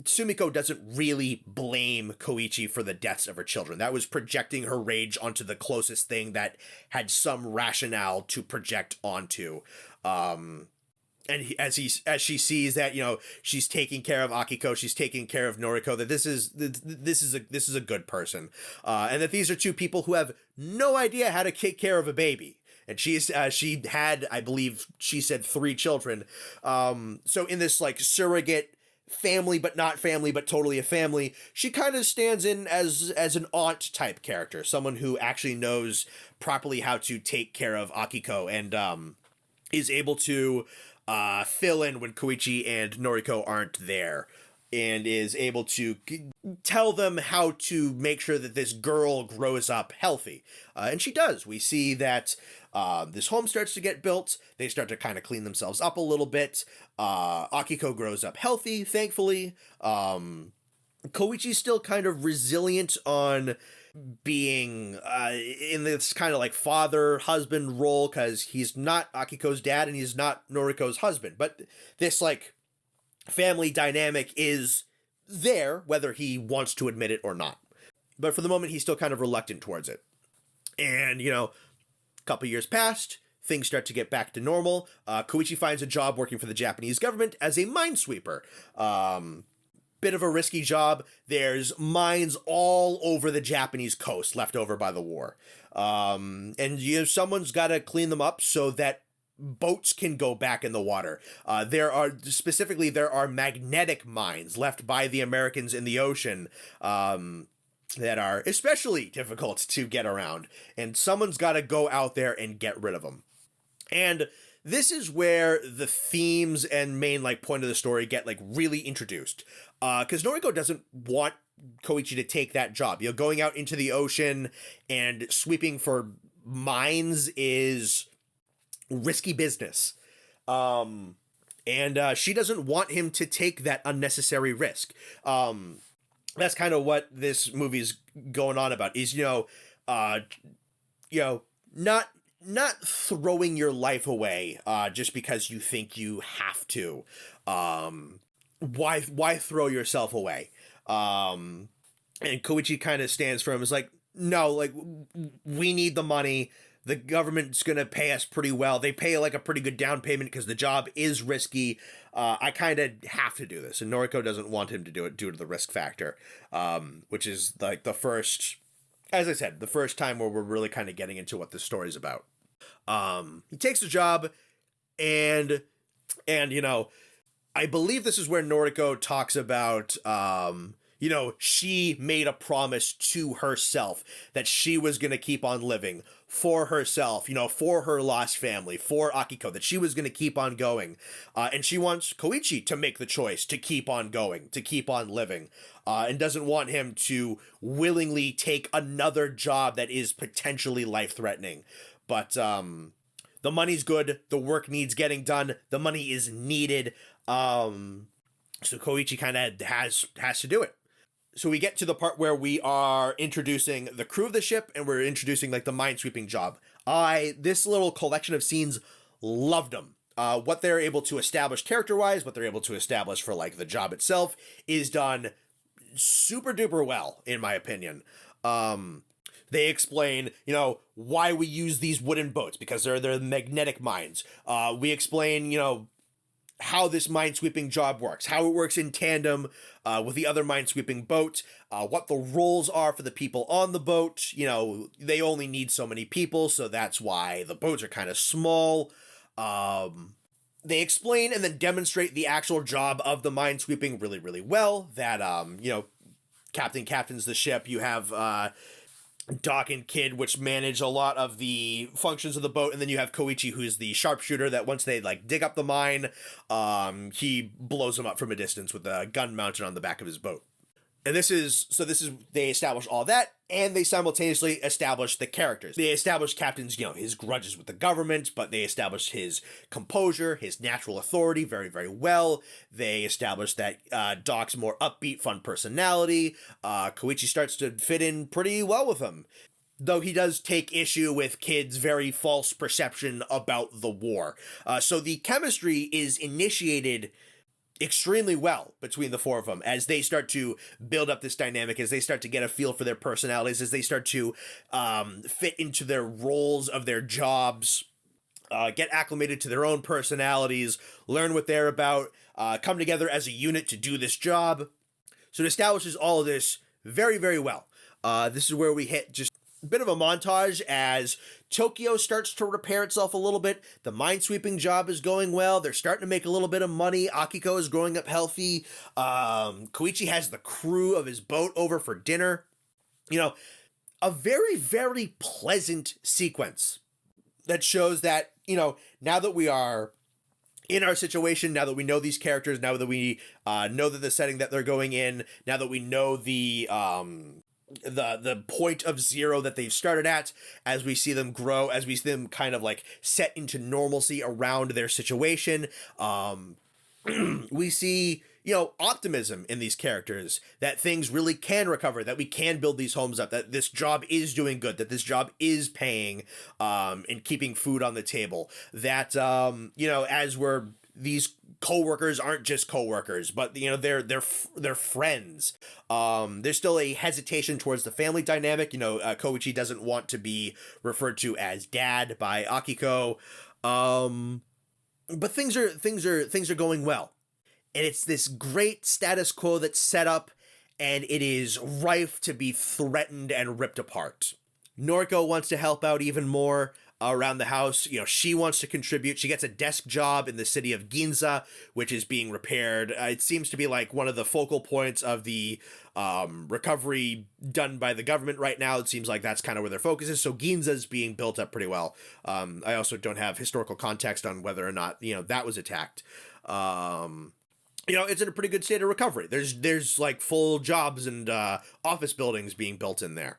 A: Sumiko doesn't really blame Koichi for the deaths of her children. That was projecting her rage onto the closest thing that had some rationale to project onto. And as she sees that, she's taking care of Akiko, she's taking care of Noriko, that this is a good person, and that these are two people who have no idea how to take care of a baby. And she had, I believe, she said 3 children. So in this like surrogate family, but not family, but totally a family, she kind of stands in as an aunt type character, someone who actually knows properly how to take care of Akiko and is able to fill in when Koichi and Noriko aren't there. and is able to tell them how to make sure that this girl grows up healthy. And she does. We see that this home starts to get built. They start to kind of clean themselves up a little bit. Akiko grows up healthy, thankfully. Koichi's still kind of resilient on being in this kind of like father husband role, because he's not Akiko's dad and he's not Noriko's husband, but this like family dynamic is there whether he wants to admit it or not. But for the moment he's still kind of reluctant towards it. And a couple years passed, things start to get back to normal. Koichi finds a job working for the Japanese government as a minesweeper. Bit of a risky job. There's mines all over the Japanese coast left over by the war. And someone's got to clean them up so that boats can go back in the water. There are magnetic mines left by the Americans in the ocean that are especially difficult to get around. And someone's got to go out there and get rid of them. And this is where the themes and main point of the story get really introduced. Because Noriko doesn't want Koichi to take that job. Going out into the ocean and sweeping for mines is risky business. And she doesn't want him to take that unnecessary risk. That's kind of what this movie's going on about, is, not throwing your life away just because you think you have to. Why throw yourself away? And Koichi kind of stands for him. Is no, we need the money. The government's going to pay us pretty well. They pay a pretty good down payment because the job is risky. I kind of have to do this. And Noriko doesn't want him to do it due to the risk factor, which is the first, as I said, the first time where we're really kind of getting into what this story's about. He takes the job and I believe this is where Noriko talks about, she made a promise to herself that she was going to keep on living for herself, for her lost family, for Akiko, that she was going to keep on going. And she wants Koichi to make the choice to keep on going, to keep on living, and doesn't want him to willingly take another job that is potentially life-threatening. But the money's good. The work needs getting done. The money is needed. So Koichi kind of has to do it. So we get to the part where we are introducing the crew of the ship, and we're introducing the minesweeping job. This little collection of scenes, loved them. What they're able to establish character-wise, what they're able to establish for the job itself, is done super duper well, in my opinion. They explain, why we use these wooden boats, because they're magnetic mines. We explain, how this minesweeping job works, how it works in tandem with the other minesweeping boat, what the roles are for the people on the boat. They only need so many people, so that's why the boats are kind of small. They explain and then demonstrate the actual job of the minesweeping really, really well. That, captains the ship. You have Doc and Kid, which manage a lot of the functions of the boat, and then you have Koichi, who's the sharpshooter that once they dig up the mine, he blows them up from a distance with a gun mounted on the back of his boat. And they establish all that, and they simultaneously establish the characters. They establish Captain's, his grudges with the government, but they establish his composure, his natural authority very, very well. They establish that Doc's more upbeat, fun personality. Koichi starts to fit in pretty well with him, though he does take issue with Kid's very false perception about the war. So the chemistry is initiated extremely well between the four of them as they start to build up this dynamic, as they start to get a feel for their personalities, as they start to fit into their roles of their jobs, get acclimated to their own personalities, learn what they're about, come together as a unit to do this job. So it establishes all of this very, very well. This is where we hit just a bit of a montage as Tokyo starts to repair itself a little bit. The minesweeping job is going well. They're starting to make a little bit of money. Akiko is growing up healthy. Koichi has the crew of his boat over for dinner. A very, very pleasant sequence that shows that, now that we are in our situation, now that we know these characters, now that we know that the setting that they're going in, now that we know the point of zero that they've started at, as we see them grow, as we see them kind of like set into normalcy around their situation, we see, you know, optimism in these characters, that things really can recover, that we can build these homes up, that this job is doing good, that this job is paying, and keeping food on the table, that, you know, as these coworkers aren't just coworkers, but, you know, they're friends. There's still a hesitation towards the family dynamic. You know, Koichi doesn't want to be referred to as dad by Akiko. But things are going well. And it's this great status quo that's set up, and it is rife to be threatened and ripped apart. Noriko wants to help out even more around the house. You know, she wants to contribute. She gets a desk job in the city of Ginza, which is being repaired. It seems to be like one of the focal points of the recovery done by the government right now. It seems like that's kind of where their focus is. So Ginza's being built up pretty well. I also don't have historical context on whether or not, you know, that was attacked. You know, it's in a pretty good state of recovery. There's like full jobs and office buildings being built in there.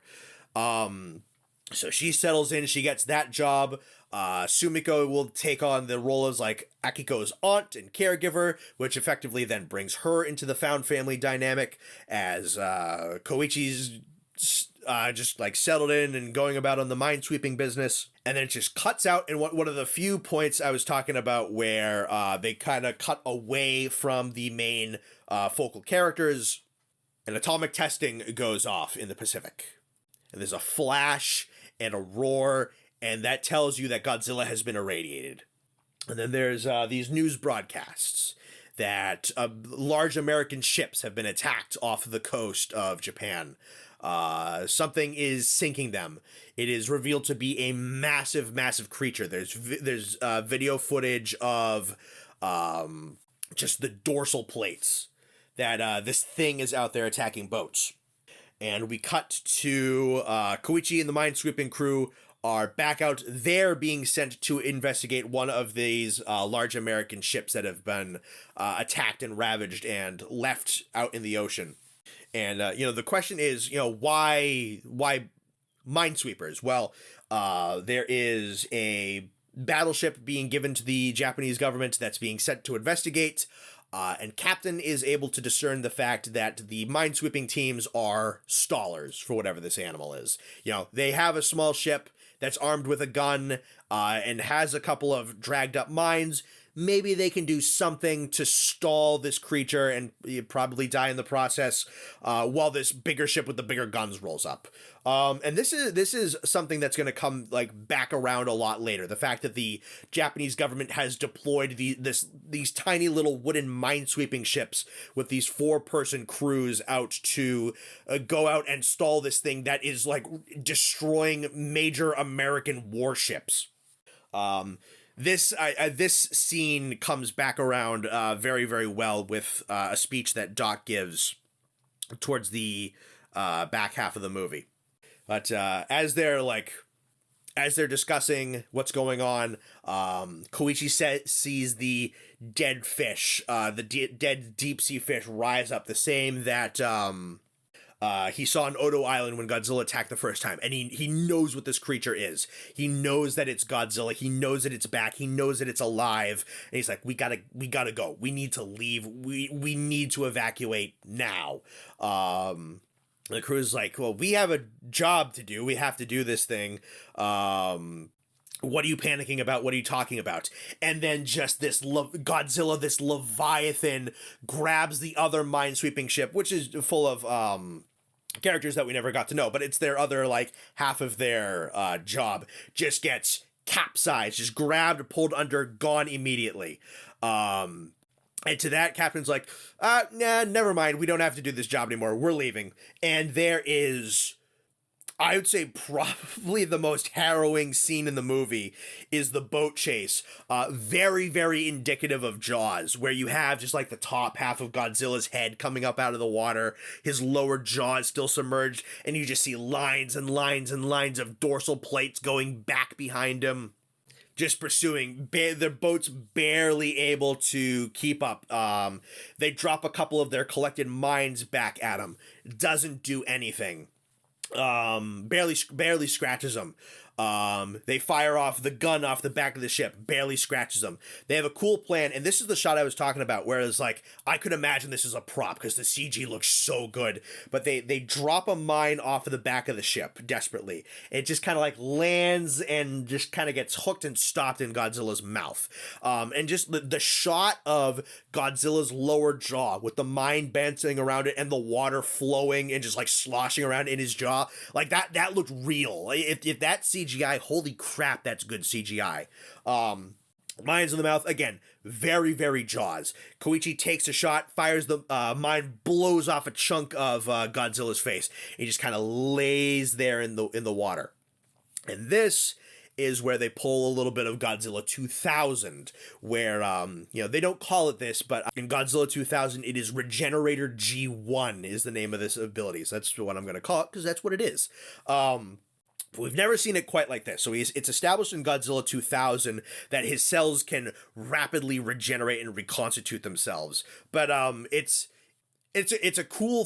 A: So she settles in, she gets that job. Sumiko will take on the role as like Akiko's aunt and caregiver, which effectively then brings her into the found family dynamic, as Koichi's just like settled in and going about on the minesweeping business. And then it just cuts out, and one of the few points I was talking about where they kind of cut away from the main focal characters, and atomic testing goes off in the Pacific. And there's a flash and a roar, and that tells you that Godzilla has been irradiated. And then there's these news broadcasts that large American ships have been attacked off the coast of Japan. Something is sinking them. It is revealed to be a massive, massive creature. There's video footage of just the dorsal plates that this thing is out there attacking boats. And we cut to Koichi and the minesweeping crew are back out there being sent to investigate one of these large American ships that have been attacked and ravaged and left out in the ocean. And, you know, the question is, you know, why minesweepers? Well, there is a battleship being given to the Japanese government that's being sent to investigate. And Captain is able to discern the fact that the minesweeping teams are stallers for whatever this animal is. You know, they have a small ship that's armed with a gun and has a couple of dragged up mines. Maybe they can do something to stall this creature and probably die in the process while this bigger ship with the bigger guns rolls up. And this is something that's going to come like back around a lot later. The fact that the Japanese government has deployed these tiny little wooden minesweeping ships with these 4-person crews out to go out and stall this thing that is like destroying major American warships. This scene comes back around very, very well with a speech that Doc gives towards the back half of the movie. But as they're discussing what's going on, Koichi sees the dead fish, dead deep sea fish rise up, the same that he saw on Odo Island when Godzilla attacked the first time, and he knows what this creature is. He knows that it's Godzilla. He knows that it's back. He knows that it's alive. And he's like, we gotta go. We need to leave. We need to evacuate now. The crew's like, well, we have a job to do. We have to do this thing. What are you panicking about? What are you talking about? And then just this Godzilla, this Leviathan, grabs the other minesweeping ship, which is full of characters that we never got to know, but it's their other, like, half of their job, just gets capsized, just grabbed, pulled under, gone immediately. And to that, Captain's like, nah, never mind. We don't have to do this job anymore. We're leaving. And there is, I would say, probably the most harrowing scene in the movie is the boat chase. Very, very indicative of Jaws, where you have just like the top half of Godzilla's head coming up out of the water, his lower jaw is still submerged, and you just see lines and lines and lines of dorsal plates going back behind him. just pursuing. Their boat's barely able to keep up. They drop a couple of their collected mines back at him. Doesn't do anything. Barely scratches them. They fire off the gun off the back of the ship, barely scratches them. They have a cool plan, and this is the shot I was talking about, where it's like, I could imagine this is a prop because the CG looks so good, but they drop a mine off of the back of the ship desperately. It just kind of like lands and just kind of gets hooked and stopped in Godzilla's mouth. And just the shot of Godzilla's lower jaw with the mine bouncing around it and the water flowing and just like sloshing around in his jaw, like that looked real. If that CGI, holy crap, that's good CGI. Mines in the mouth, again, very, very Jaws. Koichi takes a shot, fires the mine, blows off a chunk of Godzilla's face. He just kind of lays there in the water. And this is where they pull a little bit of Godzilla 2000, where, they don't call it this, but in Godzilla 2000, it is Regenerator G1 is the name of this ability. So that's what I'm going to call it, because that's what it is. We've never seen it quite like this. So it's established in Godzilla 2000 that his cells can rapidly regenerate and reconstitute themselves. But it's a cool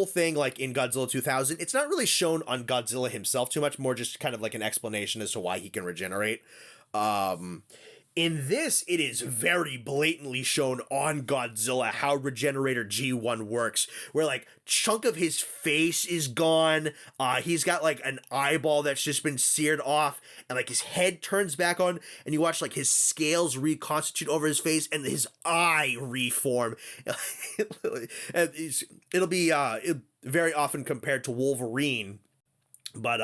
A: thing, like in Godzilla 2000. It's not really shown on Godzilla himself too much, more just kind of like an explanation as to why he can regenerate. In this, it is very blatantly shown on Godzilla how Regenerator G1 works, where like chunk of his face is gone. He's got like an eyeball that's just been seared off, and like his head turns back on, and you watch like his scales reconstitute over his face and his eye reform. And it'll be very often compared to Wolverine, but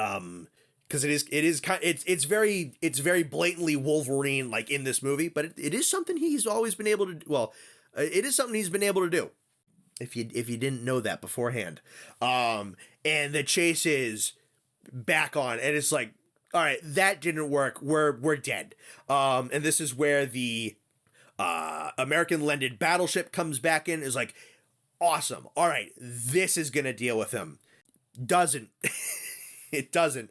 A: because it's very blatantly Wolverine like in this movie, but it is something he's always been able to. It is something he's been able to do. If you didn't know that beforehand, and the chase is back on, and it's like, all right, that didn't work. We're dead. And this is where the American-landed battleship comes back in. Is like, awesome. All right, this is gonna deal with him. Doesn't. It doesn't.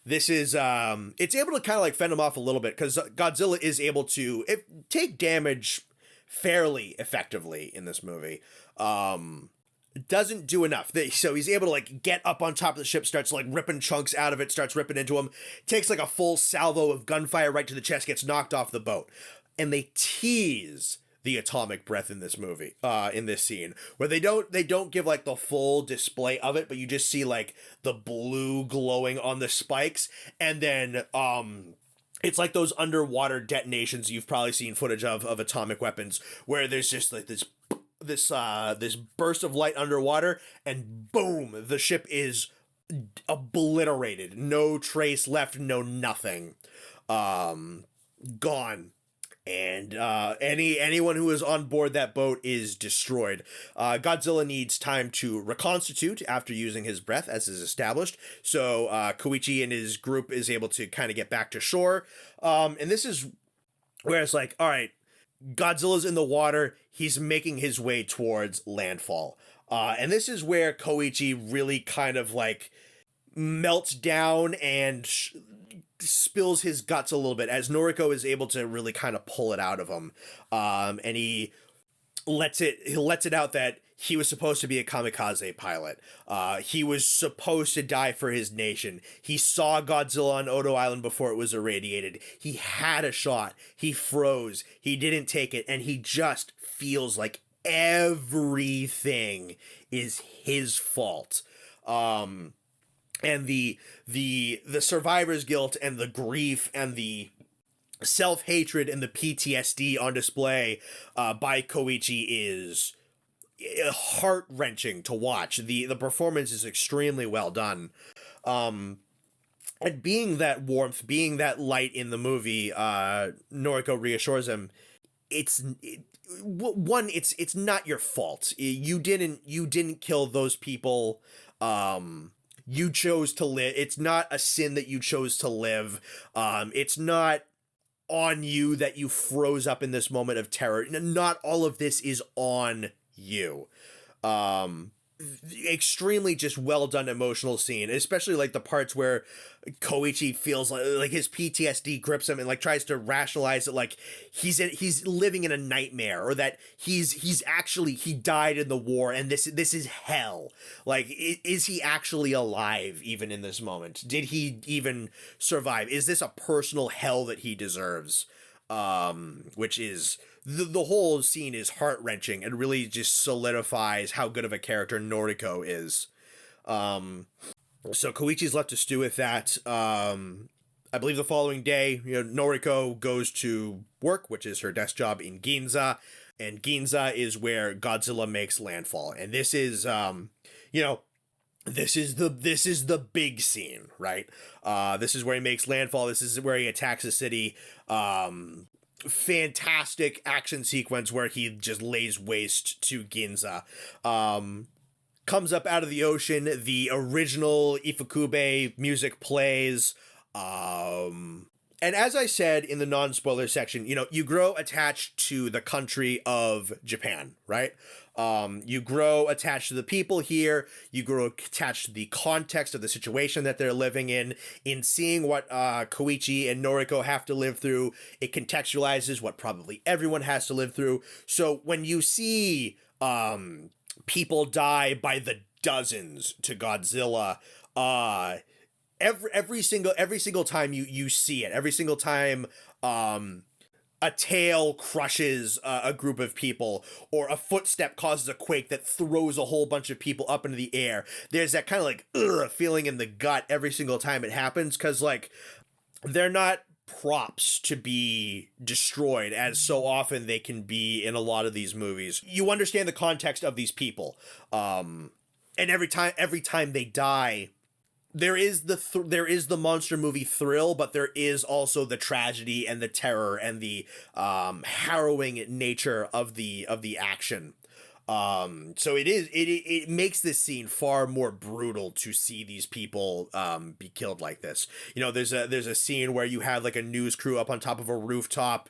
A: This is, it's able to kind of like fend him off a little bit, because Godzilla is able to take damage fairly effectively in this movie. Doesn't do enough. So he's able to like get up on top of the ship, starts like ripping chunks out of it, starts ripping into him, takes like a full salvo of gunfire right to the chest, gets knocked off the boat. And they tease the atomic breath in this movie, in this scene, where they don't give like the full display of it, but you just see like the blue glowing on the spikes, and then it's like those underwater detonations you've probably seen footage of atomic weapons, where there's just like this burst of light underwater, and boom, the ship is obliterated, no trace left, no nothing, gone. And anyone who is on board that boat is destroyed. Godzilla needs time to reconstitute after using his breath, as is established. So Koichi and his group is able to kind of get back to shore. And this is where it's like, all right, Godzilla's in the water. He's making his way towards landfall. And this is where Koichi really kind of like melts down and spills his guts a little bit, as Noriko is able to really kind of pull it out of him. And he lets it out that he was supposed to be a kamikaze pilot. He was supposed to die for his nation. He saw Godzilla on Odo Island before it was irradiated. He had a shot. He froze. He didn't take it. And he just feels like everything is his fault. And the survivor's guilt and the grief and the self-hatred and the PTSD on display by Koichi is heart-wrenching to watch. The performance is extremely well done. And being that warmth, being that light in the movie, Noriko reassures him, it's not your fault. You didn't kill those people. You chose to live. It's not a sin that you chose to live. It's not on you that you froze up in this moment of terror. Not all of this is on you. extremely just well done emotional scene, especially like the parts where Koichi feels like his PTSD grips him and like tries to rationalize it, like he's living in a nightmare, or that he died in the war and this is hell. Like, is he actually alive even in this moment? Did he even survive? Is this a personal hell that he deserves? Which is the whole scene is heart-wrenching and really just solidifies how good of a character Noriko is. So Koichi's left to stew with that. I believe the following day, Noriko goes to work, which is her desk job in Ginza, and Ginza is where Godzilla makes landfall. And this is, this is the big scene, right? This is where he makes landfall. This is where he attacks the city. Fantastic action sequence where he just lays waste to Ginza. Comes up out of the ocean. The original Ifukube music plays. And as I said in the non-spoiler section, you grow attached to the country of Japan, right? You grow attached to the people here. You grow attached to the context of the situation that they're living in. In seeing what Koichi and Noriko have to live through, it contextualizes what probably everyone has to live through. So when you see people die by the dozens to Godzilla, every single time you see it, every single time a tail crushes a group of people, or a footstep causes a quake that throws a whole bunch of people up into the air, there's that kind of like feeling in the gut every single time it happens, because like they're not props to be destroyed as so often they can be in a lot of these movies. You understand the context of these people, and every time they die, there is the monster movie thrill, but there is also the tragedy and the terror and the harrowing nature of the action. So it makes this scene far more brutal to see these people be killed like this. There's a scene where you have like a news crew up on top of a rooftop.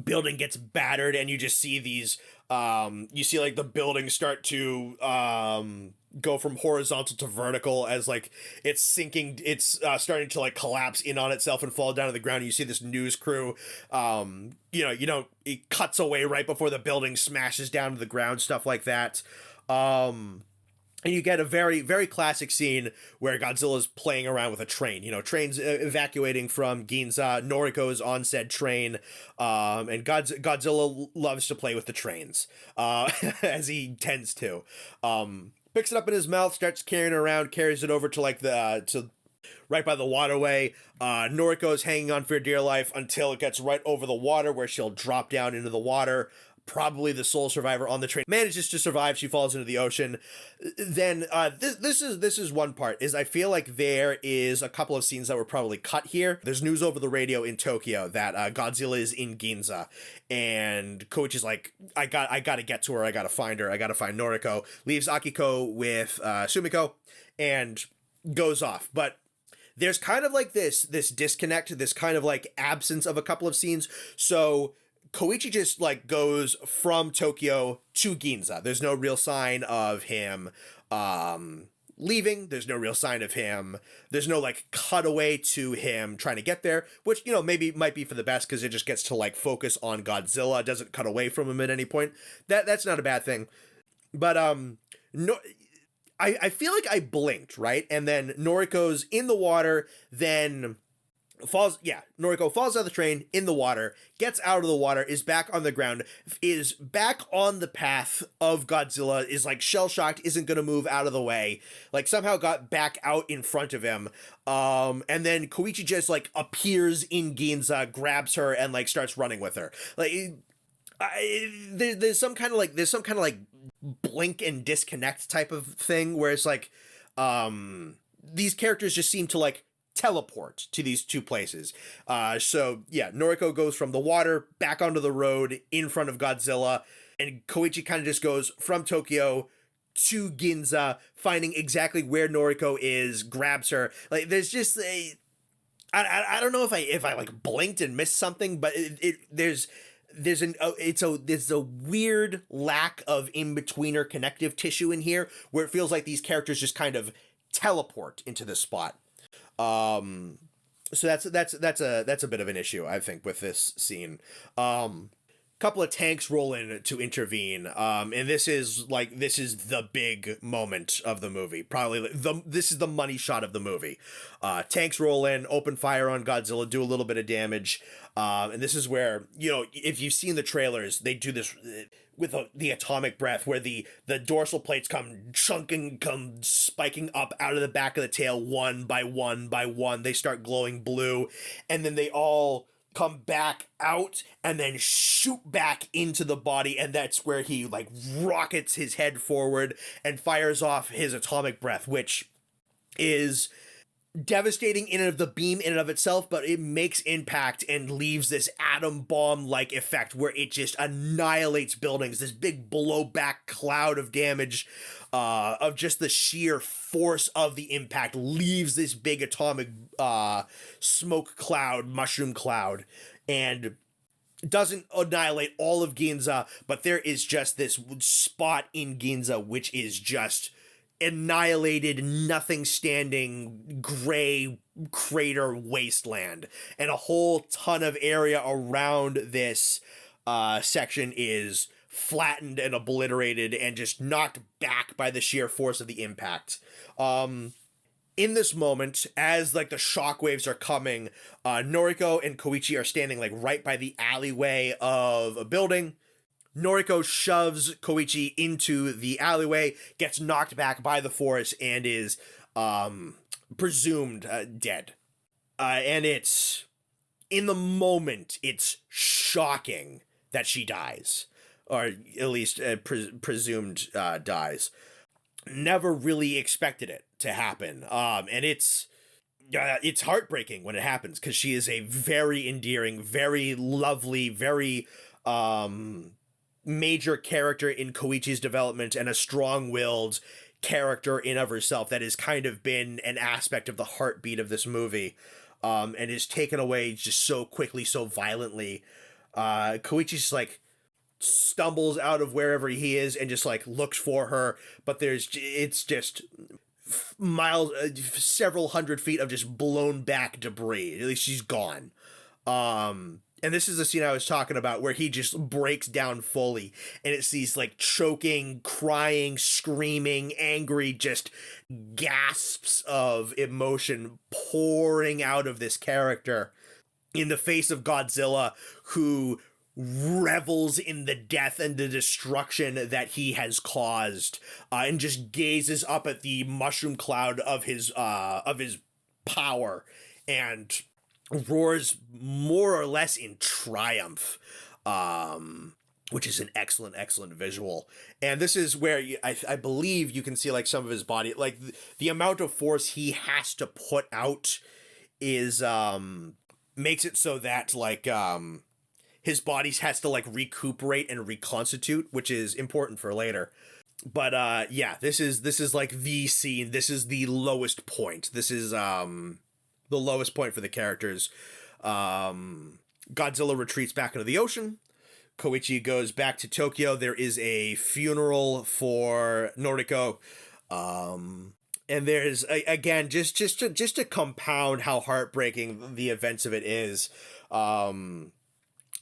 A: Building gets battered, and you just see these you see like the building start to go from horizontal to vertical as like it's sinking, it's starting to like collapse in on itself and fall down to the ground. You see this news crew, it cuts away right before the building smashes down to the ground, stuff like that. And you get a very, very classic scene where Godzilla's playing around with a train. Trains evacuating from Ginza. Noriko is on said train. And Godzilla loves to play with the trains, as he tends to. Picks it up in his mouth, starts carrying it around, carries it over to like to right by the waterway. Noriko is hanging on for dear life until it gets right over the water, where she'll drop down into the water. Probably the sole survivor on the train manages to survive. She falls into the ocean. Then this is one part, is I feel like there is a couple of scenes that were probably cut here. There's news over the radio in Tokyo that Godzilla is in Ginza, and Koichi's like, I gotta get to her. I gotta find her. I gotta find Noriko. Leaves Akiko with Sumiko and goes off. But there's kind of like this disconnect, this kind of like absence of a couple of scenes. So Koichi just like goes from Tokyo to Ginza. There's no real sign of him leaving. There's no real sign of him. There's no like cutaway to him trying to get there, which, maybe might be for the best, because it just gets to like focus on Godzilla. It doesn't cut away from him at any point. That's not a bad thing. But no, I feel like I blinked, right? And then Noriko's in the water, then Noriko falls out of the train, in the water, gets out of the water, is back on the ground, is back on the path of Godzilla, is like shell-shocked, isn't gonna move out of the way, like somehow got back out in front of him, and then Koichi just like appears in Ginza, grabs her, and like starts running with her. Like, there's some kind of like blink and disconnect type of thing where it's like, these characters just seem to like teleport to these two places. Noriko goes from the water back onto the road in front of Godzilla, and Koichi kind of just goes from Tokyo to Ginza, finding exactly where Noriko is, grabs her. Like, there's just I don't know if I like blinked and missed something, but there's there's a weird lack of in-betweener connective tissue in here where it feels like these characters just kind of teleport into this spot. So that's a bit of an issue, I think, with this scene. Couple of tanks roll in to intervene, and this is the big moment of the movie. Probably this is the money shot of the movie. Tanks roll in, open fire on Godzilla, do a little bit of damage, and this is where, if you've seen the trailers, they do this with the atomic breath, where the dorsal plates come spiking up out of the back of the tail one by one by one. They start glowing blue, and then they all come back out and then shoot back into the body, and that's where he rockets his head forward and fires off his atomic breath, which is devastating in and of the beam in and of itself, but it makes impact and leaves this atom bomb like effect where it just annihilates buildings. This big blowback cloud of damage, of just the sheer force of the impact, leaves this big atomic smoke cloud, mushroom cloud, and doesn't annihilate all of Ginza, but there is just this spot in Ginza which is just annihilated, nothing standing, gray crater wasteland, and a whole ton of area around this section is flattened and obliterated and just knocked back by the sheer force of the impact. In this moment, as the shockwaves are coming, Noriko and Koichi are standing right by the alleyway of a building. Noriko shoves Koichi into the alleyway, gets knocked back by the force, and is presumed dead. And in the moment, it's shocking that she dies, or at least presumed dies. Never really expected it to happen. And it's heartbreaking when it happens, because she is a very endearing, very lovely, very major character in Koichi's development, and a strong-willed character in of herself that has kind of been an aspect of the heartbeat of this movie, and is taken away just so quickly, so violently. Koichi's stumbles out of wherever he is and just looks for her, but it's just miles, several hundred feet of just blown back debris. At least she's gone. And this is the scene I was talking about, where he just breaks down fully, and it's these choking, crying, screaming, angry, just gasps of emotion pouring out of this character in the face of Godzilla, who revels in the death and the destruction that he has caused, and just gazes up at the mushroom cloud of his power and roars more or less in triumph, which is an excellent visual. And this is where I believe you can see some of his body, the amount of force he has to put out is makes it so that his body has to recuperate and reconstitute, which is important for later. But yeah, this is the scene. This is the lowest point. This is the lowest point for the characters. Godzilla retreats back into the ocean. Koichi goes back to Tokyo. There is a funeral for Noriko. And there's again, just to compound how heartbreaking the events of it is.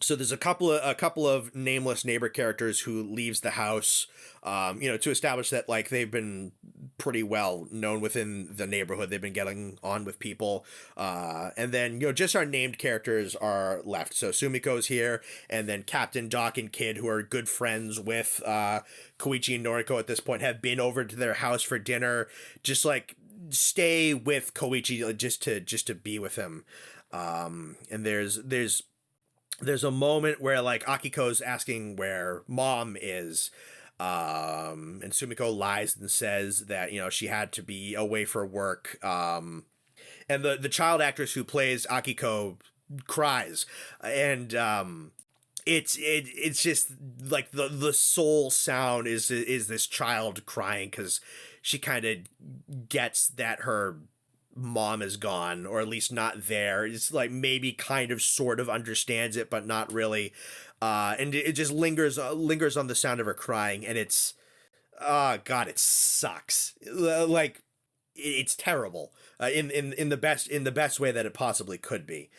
A: So there's a couple of nameless neighbor characters who leaves the house, to establish that they've been pretty well known within the neighborhood. They've been getting on with people, and then just our named characters are left. So Sumiko's here, and then Captain, Doc, and Kid, who are good friends with Koichi and Noriko at this point, have been over to their house for dinner. Just stay with Koichi, just to be with him. And there's a moment where Akiko's asking where mom is, and Sumiko lies and says that she had to be away for work, and the child actress who plays Akiko cries, and it's just the sole sound is this child crying, because she kind of gets that her mom is gone, or at least not there. It's like maybe kind of sort of understands it, but not really. And it just lingers on the sound of her crying, and it's God, it sucks. Like it's terrible in the best way that it possibly could be.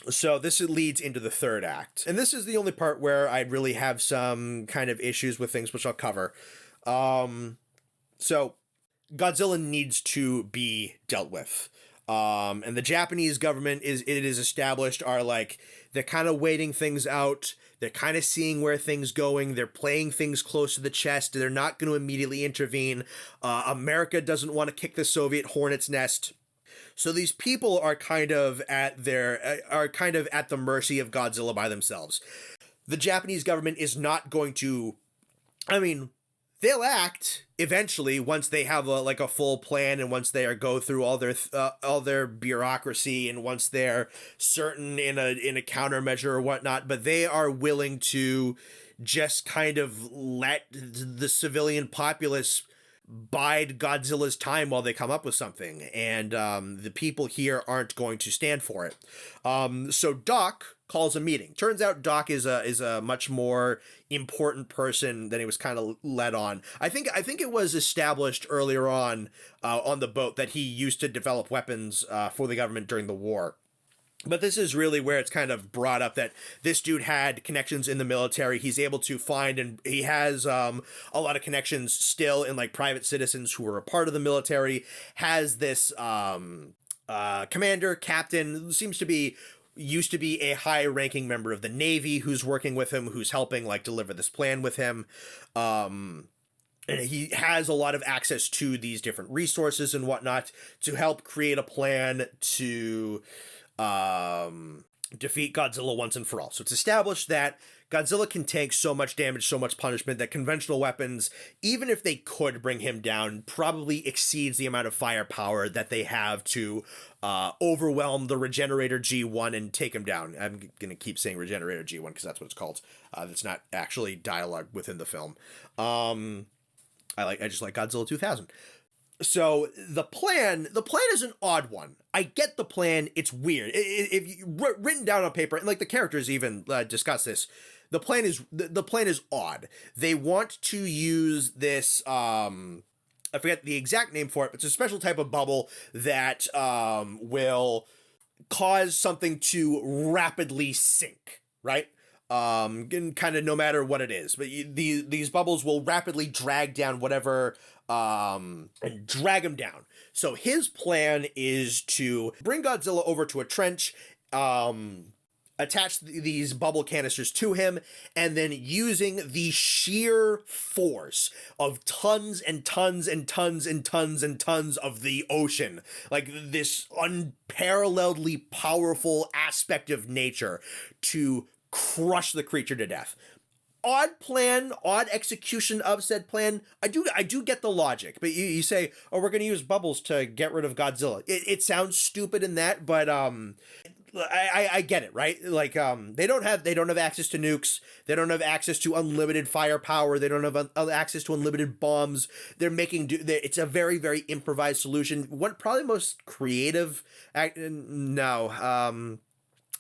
A: So this leads into the third act, and this is the only part where I really have some kind of issues with things, which I'll cover. So Godzilla needs to be dealt with. And the Japanese government it is established are like, they're kind of waiting things out. They're kind of seeing where things going. They're playing things close to the chest. They're not going to immediately intervene. America doesn't want to kick the Soviet hornet's nest. So these people are kind of at the mercy of Godzilla by themselves. The Japanese government is not going to, I mean, they'll act eventually once they have a full plan, and once they go through all their bureaucracy, and once they're certain in a countermeasure or whatnot. But they are willing to just kind of let the civilian populace bide Godzilla's time while they come up with something, and the people here aren't going to stand for it. So Doc calls a meeting. Turns out Doc is a much more important person than he was kind of led on. I think it was established earlier on the boat that he used to develop weapons for the government during the war. But this is really where it's kind of brought up that this dude had connections in the military. He's able to find, and he has a lot of connections still in like private citizens who were a part of the military. Has this commander, captain, used to be a high-ranking member of the Navy who's working with him, who's helping like deliver this plan with him. And he has a lot of access to these different resources and whatnot to help create a plan to defeat Godzilla once and for all. So it's established that Godzilla can take so much damage, so much punishment, that conventional weapons, even if they could bring him down, probably exceeds the amount of firepower that they have to overwhelm the Regenerator G1 and take him down. I'm going to keep saying Regenerator G1 because that's what it's called. That's not actually dialogue within the film. I just like Godzilla 2000. So the plan is an odd one. I get the plan. It's weird. If you written down on paper, and like the characters even discuss this, the plan is odd. They want to use this, I forget the exact name for it, but it's a special type of bubble that will cause something to rapidly sink, right? Kind of no matter what it is, but these bubbles will rapidly drag down whatever, and drag him down. So his plan is to bring Godzilla over to a trench, attach these bubble canisters to him, and then using the sheer force of tons and tons and tons and tons and tons of the ocean, like this unparalleledly powerful aspect of nature, to crush the creature to death. Odd plan, odd execution of said plan. I do get the logic, but you say, oh, we're going to use bubbles to get rid of Godzilla. It sounds stupid in that, but I get it, right? Like they don't have access to nukes. They don't have access to unlimited firepower. They don't have access to unlimited bombs. It's a very, very improvised solution. What probably most creative?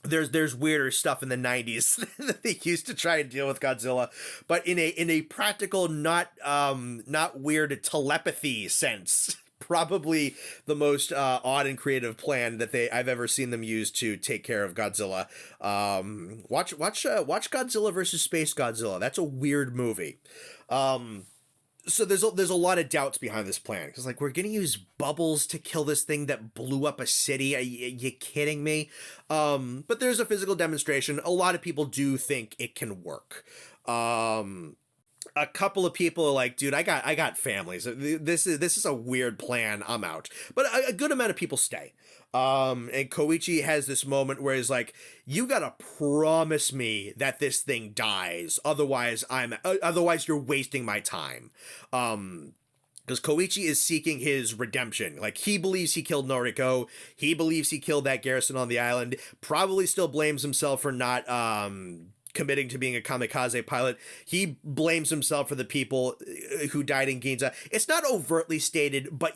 A: There's weirder stuff in the 90s that they used to try and deal with Godzilla, but in a practical, not weird telepathy sense, probably the most odd and creative plan that I've ever seen them use to take care of Godzilla. Watch Godzilla versus Space Godzilla. That's a weird movie. So there's a lot of doubts behind this plan, because like, we're gonna use bubbles to kill this thing that blew up a city. Are you kidding me? But there's a physical demonstration. A lot of people do think it can work. A couple of people are like, dude, I got families. This is a weird plan. I'm out. But a good amount of people stay. And Koichi has this moment where he's like, you gotta promise me that this thing dies. Otherwise you're wasting my time. Because Koichi is seeking his redemption. Like, he believes he killed Noriko. He believes he killed that garrison on the island. Probably still blames himself for not committing to being a kamikaze pilot. He blames himself for the people who died in Ginza. It's not overtly stated, but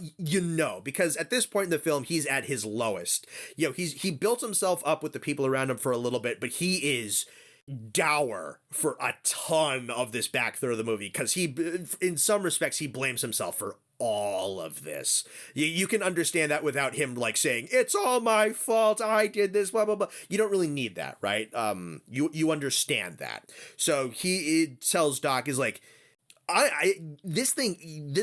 A: because at this point in the film, he's at his lowest. He built himself up with the people around him for a little bit, but he is dour for a ton of this back third of the movie, because in some respects, he blames himself for all of this. You can understand that without him like saying, it's all my fault, I did this, blah, blah, blah. You don't really need that, right? You understand that. So he tells Doc, is like, this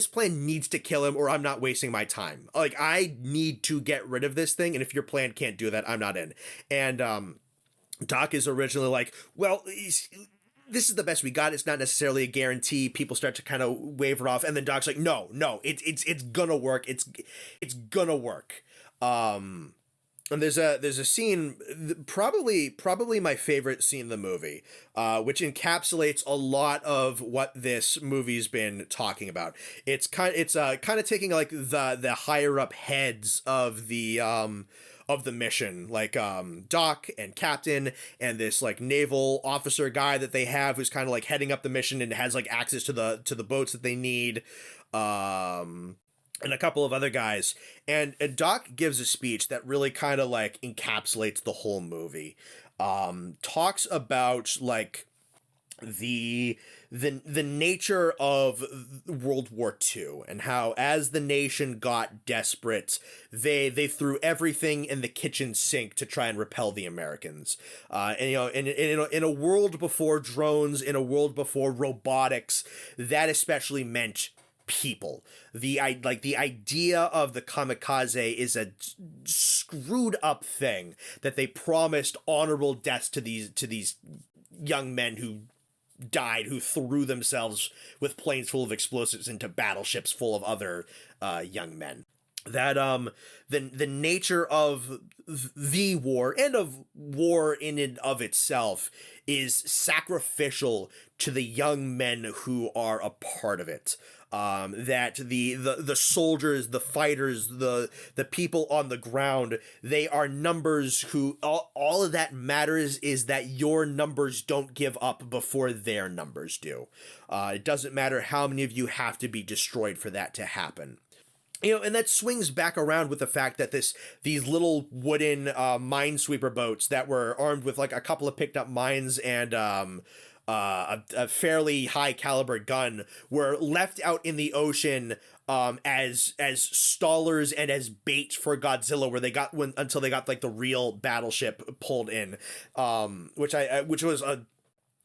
A: plan needs to kill him, or I'm not wasting my time. Like, I need to get rid of this thing, and if your plan can't do that, I'm not in. And Doc is originally like, well, this is the best we got. It's not necessarily a guarantee. People start to kind of waver off, and then Doc's like, no, it's gonna work. It's gonna work. And there's a scene, probably my favorite scene in the movie, which encapsulates a lot of what this movie's been talking about. It's kind of taking like the higher up heads of the mission, like Doc and Captain and this like naval officer guy that they have, who's kind of like heading up the mission and has like access to the boats that they need, and a couple of other guys. And Doc gives a speech that really kind of like encapsulates the whole movie. Talks about like the nature of World War II, and how as the nation got desperate, they threw everything in the kitchen sink to try and repel the Americans. In a world before drones, in a world before robotics, that especially meant people. The idea of the kamikaze is a screwed up thing that they promised honorable deaths to these young men who died, who threw themselves with planes full of explosives into battleships full of other young men. That the nature of the war, and of war in and of itself, is sacrificial to the young men who are a part of it. That the soldiers, the fighters, the people on the ground, they are numbers who, all of that matters is that your numbers don't give up before their numbers do. It doesn't matter how many of you have to be destroyed for that to happen. And that swings back around with the fact that these little wooden minesweeper boats that were armed with like a couple of picked up mines and a fairly high caliber gun were left out in the ocean as stallers and as bait for Godzilla, until they got like the real battleship pulled in, which was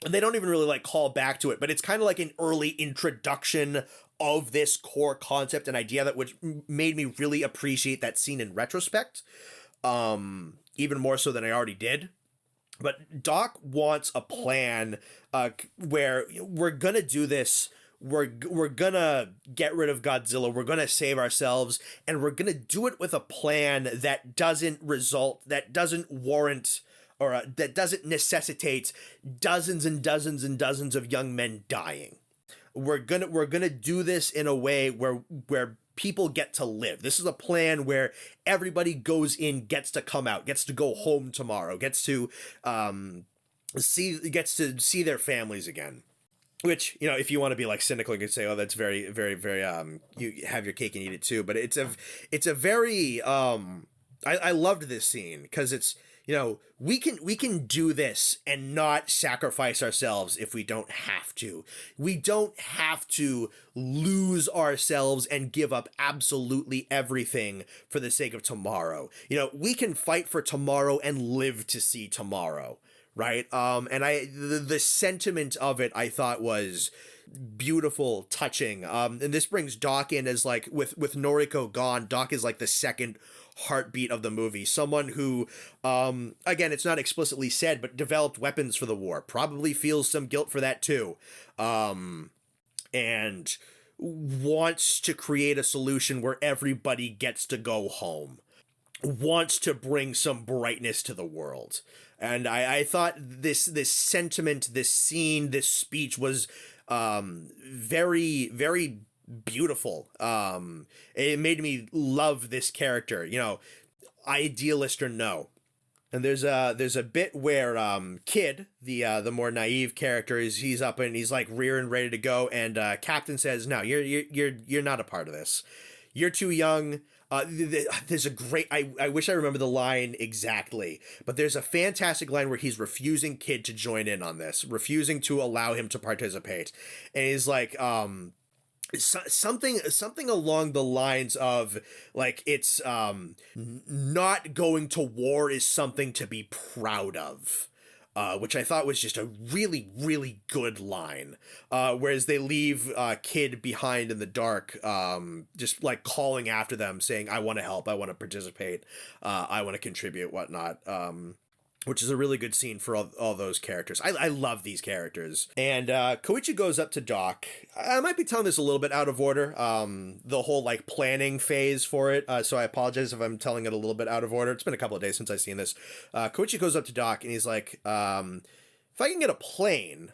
A: they don't even really like call back to it, but it's kind of like an early introduction of this core concept and idea, that which made me really appreciate that scene in retrospect, even more so than I already did. But Doc wants a plan where we're gonna do this. We're gonna get rid of Godzilla. We're gonna save ourselves, and we're gonna do it with a plan that doesn't warrant, or that doesn't necessitate dozens and dozens and dozens of young men dying. We're gonna do this in a way where people get to live. This is a plan where everybody goes in, gets to come out, gets to go home tomorrow, gets to see their families again. Which, if you want to be like cynical, you could say, oh, that's very, very, very, you have your cake and eat it too. But it's a very, I loved this scene because it's, we can do this and not sacrifice ourselves if we don't have to. We don't have to lose ourselves and give up absolutely everything for the sake of tomorrow. We can fight for tomorrow and live to see tomorrow, right? And the sentiment of it, I thought, was beautiful, touching. And this brings Doc in as like, with Noriko gone, Doc is like the second heartbeat of the movie. Someone who, again, it's not explicitly said, but developed weapons for the war, probably feels some guilt for that too, and wants to create a solution where everybody gets to go home, wants to bring some brightness to the world. And I thought this sentiment, this scene, this speech was very, very beautiful. It made me love this character, idealist or no. And there's a bit where Kid, the more naive character, he's up and he's like rearing ready to go, and Captain says, "No, you're not a part of this. You're too young." There's a great. I wish I remember the line exactly, but there's a fantastic line where he's refusing Kid to join in on this, refusing to allow him to participate, and he's like, something along the lines of like it's not going to war is something to be proud of, which I thought was just a really, really good line. Whereas they leave Kid behind in the dark, just like calling after them, saying, "I want to help, I want to participate, I want to contribute, whatnot." Which is a really good scene for all those characters. I love these characters. And Koichi goes up to Doc. I might be telling this a little bit out of order, the whole like planning phase for it. So I apologize if I'm telling it a little bit out of order. It's been a couple of days since I've seen this. Koichi goes up to Doc and he's like, if I can get a plane,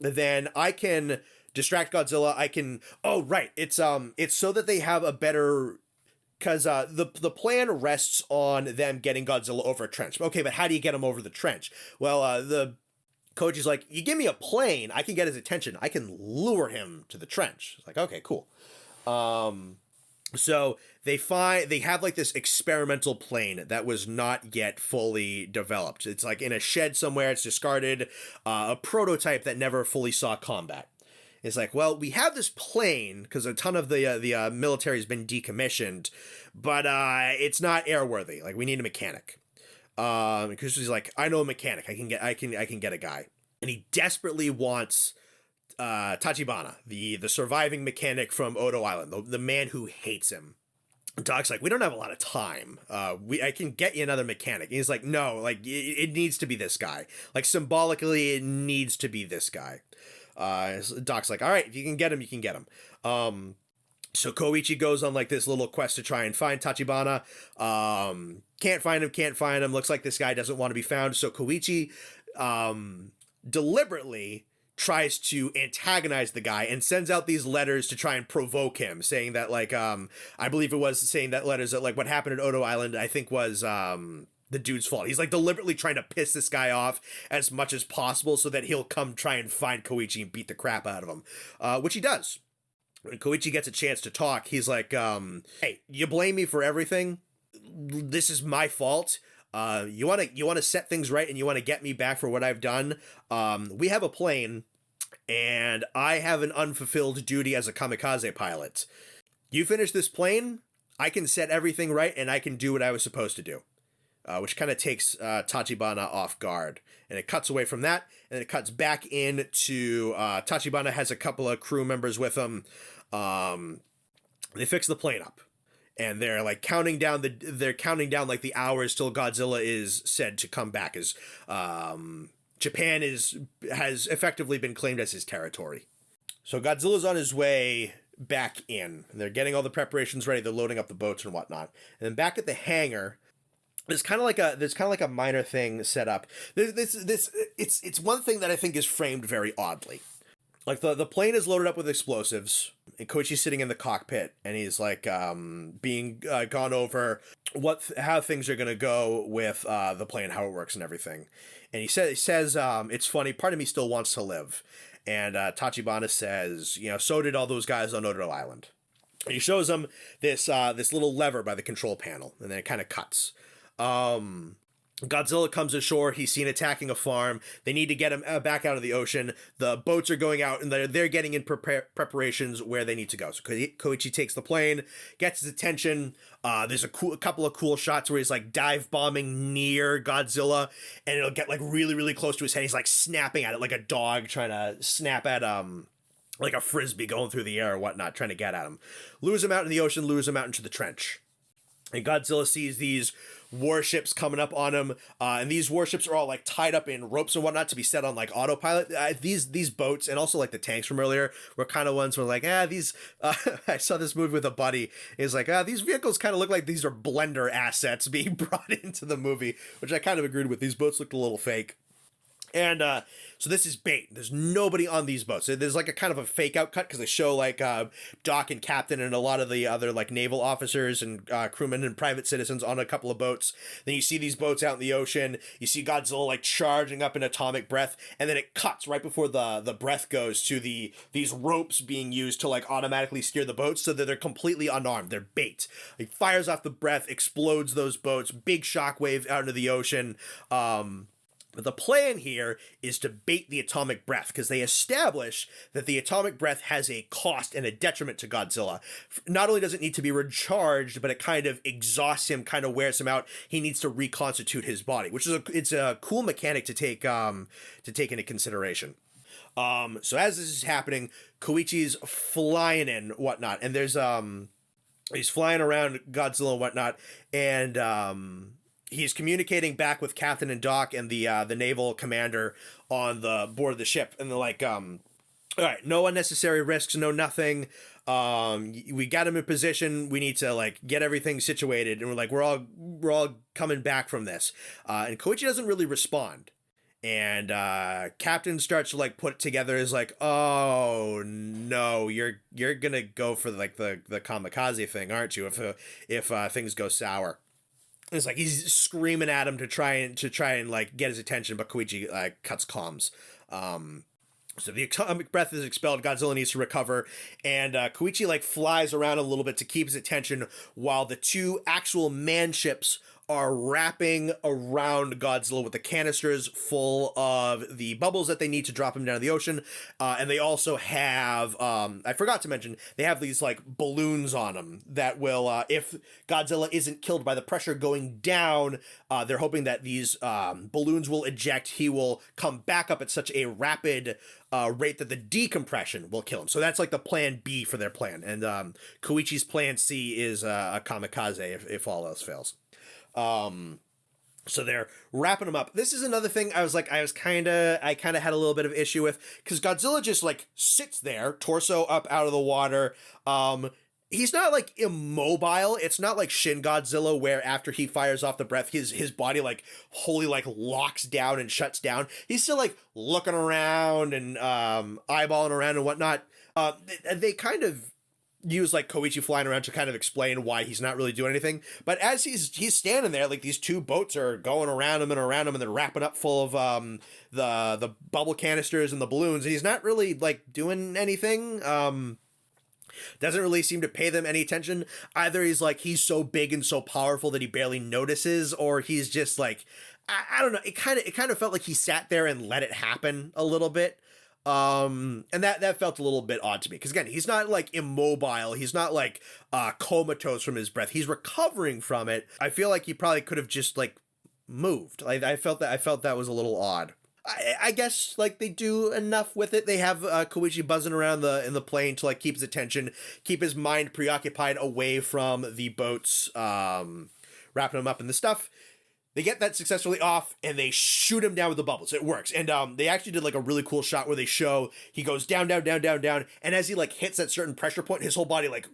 A: then I can distract Godzilla. I can. Oh, right. It's so that they have a better. Because the plan rests on them getting Godzilla over a trench. Okay, but how do you get him over the trench? Well, the coach is like, you give me a plane, I can get his attention. I can lure him to the trench. It's like, okay, cool. So they have like this experimental plane that was not yet fully developed. It's like in a shed somewhere. It's discarded, a prototype that never fully saw combat. It's like, well, we have this plane because a ton of the military has been decommissioned, but it's not airworthy. Like, we need a mechanic. Because he's like, I know a mechanic. I can get a guy, and he desperately wants Tachibana, the surviving mechanic from Odo Island, the man who hates him. And Doc's like, we don't have a lot of time. I can get you another mechanic. And he's like, no, like it needs to be this guy. Like symbolically, it needs to be this guy. Doc's like, all right, if you can get him, you can get him. So Koichi goes on like this little quest to try and find Tachibana. Can't find him. Looks like this guy doesn't want to be found. So Koichi deliberately tries to antagonize the guy and sends out these letters to try and provoke him, saying that like, I believe it was saying that letters that like what happened at Odo Island, I think was, the dude's fault. He's like deliberately trying to piss this guy off as much as possible so that he'll come try and find Koichi and beat the crap out of him, which he does. When Koichi gets a chance to talk, he's like, hey, you blame me for everything. This is my fault. You want to set things right and you want to get me back for what I've done. We have a plane and I have an unfulfilled duty as a kamikaze pilot. You finish this plane, I can set everything right and I can do what I was supposed to do. Which kind of takes Tachibana off guard. And it cuts away from that, and it cuts back into Tachibana has a couple of crew members with him. They fix the plane up, and they're like counting down like the hours till Godzilla is said to come back, as Japan has effectively been claimed as his territory. So Godzilla's on his way back in. And they're getting all the preparations ready. They're loading up the boats and whatnot. And then back at the hangar, there's kind of like a minor thing set up. It's one thing that I think is framed very oddly. Like the plane is loaded up with explosives, and Koichi's sitting in the cockpit, and he's like being gone over how things are gonna go with the plane, how it works, and everything. And he says it's funny. Part of me still wants to live, and Tachibana says, so did all those guys on Odo Island. And he shows him this little lever by the control panel, and then it kind of cuts. Godzilla comes ashore. He's seen attacking a farm. They need to get him back out of the ocean. The boats are going out, and they're getting in preparations where they need to go. So Koichi takes the plane, gets his attention. There's a couple of cool shots where he's like dive bombing near Godzilla, and it'll get like really, really close to his head. He's like snapping at it like a dog trying to snap at like a frisbee going through the air or whatnot, trying to get at him. Lures him out in the ocean, lures him out into the trench. And Godzilla sees these warships coming up on him, and these warships are all like tied up in ropes and whatnot to be set on like autopilot. These boats and also like the tanks from earlier were kind of ones where like, these. I saw this movie with a buddy. Is like, these vehicles kind of look like these are Blender assets being brought into the movie, which I kind of agreed with. These boats looked a little fake. And so this is bait. There's nobody on these boats. So there's like a kind of a fake out cut because they show like Doc and Captain and a lot of the other like naval officers and crewmen and private citizens on a couple of boats. Then you see these boats out in the ocean. You see Godzilla like charging up an atomic breath, and then it cuts right before the breath goes to these ropes being used to like automatically steer the boats so that they're completely unarmed. They're bait. He fires off the breath, explodes those boats, big shockwave out into the ocean. But the plan here is to bait the atomic breath because they establish that the atomic breath has a cost and a detriment to Godzilla. Not only does it need to be recharged, but it kind of exhausts him, kind of wears him out. He needs to reconstitute his body, which is it's a cool mechanic to take into consideration. So as this is happening, Koichi's flying in whatnot, and there's he's flying around Godzilla and whatnot, and he's communicating back with Captain and Doc and the naval commander on the board of the ship, and they're like, all right, no unnecessary risks, no nothing. We got him in position. We need to like get everything situated, and we're like, we're all coming back from this. And Koichi doesn't really respond, and Captain starts to like put together is like, oh no, you're gonna go for like the kamikaze thing, aren't you? If things go sour. It's like he's screaming at him to try and like get his attention, but Koichi cuts comms. So the atomic breath is expelled. Godzilla needs to recover, and Koichi like flies around a little bit to keep his attention while the two actual man ships are wrapping around Godzilla with the canisters full of the bubbles that they need to drop him down to the ocean. And they also have, I forgot to mention, they have these like balloons on them that will, if Godzilla isn't killed by the pressure going down, they're hoping that these balloons will eject. He will come back up at such a rapid rate that the decompression will kill him. So that's like the plan B for their plan. And Koichi's plan C is a kamikaze if all else fails. So they're wrapping him up. This is another thing I kind of had a little bit of issue with, because Godzilla just like sits there, torso up out of the water. He's not like immobile. It's not like Shin Godzilla where after he fires off the breath, his body like wholly like locks down and shuts down. He's still like looking around and eyeballing around and whatnot. They kind of use like Koichi flying around to kind of explain why he's not really doing anything. But as he's standing there, like these two boats are going around him, and they're wrapping up full of the bubble canisters and the balloons, and he's not really like doing anything. Doesn't really seem to pay them any attention. Either he's so big and so powerful that he barely notices, or he's just like, I don't know. It kind of felt like he sat there and let it happen a little bit. And that felt a little bit odd to me, because again, he's not like immobile, he's not like comatose from his breath, he's recovering from it. I feel like he probably could have just like moved. I felt that was a little odd. I guess like they do enough with it. They have Koichi buzzing around in the plane to like keep his attention, keep his mind preoccupied away from the boats, wrapping him up in the stuff. They get that successfully off, and they shoot him down with the bubbles. It works. And they actually did like a really cool shot where they show he goes down, down, down, down, down. And as he like hits that certain pressure point, his whole body like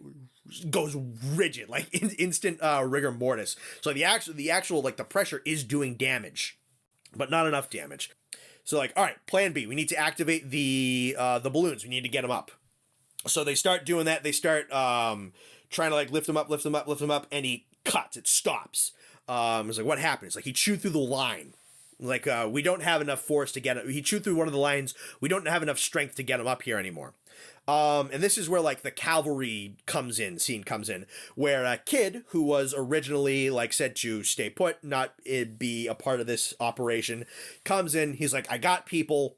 A: goes rigid, like instant rigor mortis. So the actual like the pressure is doing damage, but not enough damage. So like, all right, plan B, we need to activate the balloons. We need to get them up. So they start doing that. They start trying to like lift him up, and he cuts. It stops. It's like, what happened? It's like he chewed through the line. Like, we don't have enough force to get it. He chewed through one of the lines. We don't have enough strength to get him up here anymore. And this is where like the cavalry scene comes in, where a kid who was originally like said to stay put, not be a part of this operation, comes in. He's like, I got people.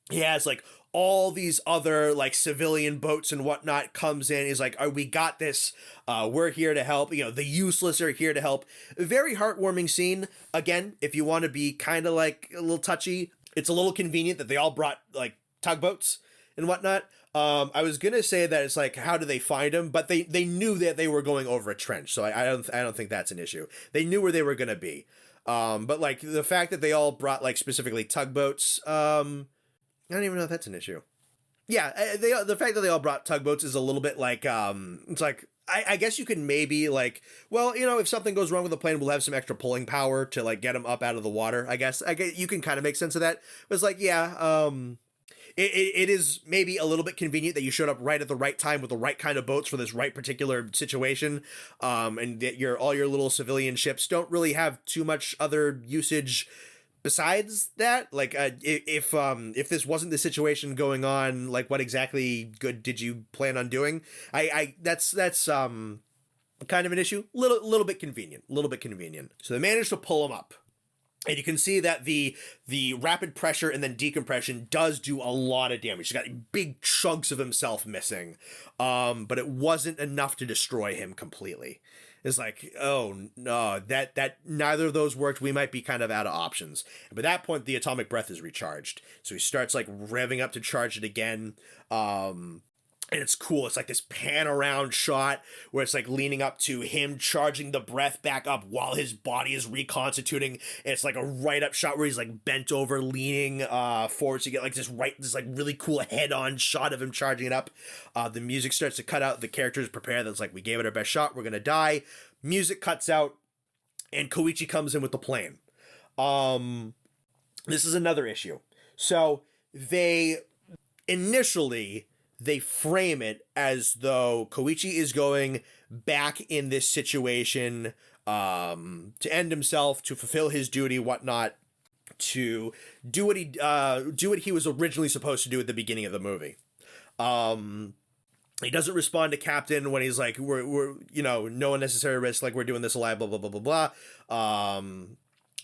A: He has like all these other like civilian boats and whatnot, comes in. He's like, oh, we got this. We're here to help. You know, the useless are here to help. Very heartwarming scene. Again, if you want to be kind of like a little touchy, it's a little convenient that they all brought like tugboats and whatnot. I was gonna say that it's like, how do they find him? But they knew that they were going over a trench, so I don't think that's an issue. They knew where they were gonna be. But like the fact that they all brought like specifically tugboats, I don't even know if that's an issue. Yeah, the fact that they all brought tugboats is a little bit like, it's like, I guess you could maybe like, well, if something goes wrong with the plane, we'll have some extra pulling power to like get him up out of the water. I guess you can kind of make sense of that. But it's like, yeah, it is maybe a little bit convenient that you showed up right at the right time with the right kind of boats for this right particular situation, and that all your little civilian ships don't really have too much other usage besides that. Like, if this wasn't the situation going on, like, what exactly good did you plan on doing? That's kind of an issue. Little bit convenient. So they managed to pull him up. And you can see that the rapid pressure and then decompression does do a lot of damage. He's got big chunks of himself missing, but it wasn't enough to destroy him completely. It's like, oh no, that neither of those worked. We might be kind of out of options. And by that point, the atomic breath is recharged, so he starts like revving up to charge it again. And it's cool. It's like this pan around shot where it's like leaning up to him charging the breath back up while his body is reconstituting. And it's like a right up shot where he's like bent over, leaning forward. So you get like this like really cool head on shot of him charging it up. The music starts to cut out. The characters prepare. That's like, we gave it our best shot. We're going to die. Music cuts out and Koichi comes in with the plane. This is another issue. So they frame it as though Koichi is going back in this situation to end himself, to fulfill his duty, whatnot, to do what he was originally supposed to do at the beginning of the movie. He doesn't respond to Captain when he's like, we're no unnecessary risk, like, we're doing this alive, blah, blah, blah, blah, blah.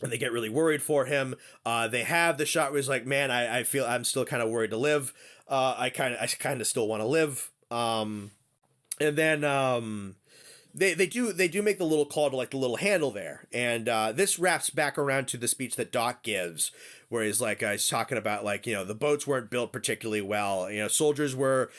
A: And they get really worried for him. They have the shot where he's like, man, I feel I'm still kind of worried to live. I kind of still want to live. And then they do make the little call to like the little handle there. And this wraps back around to the speech that Doc gives, where he's like, he's talking about like, the boats weren't built particularly well. Soldiers were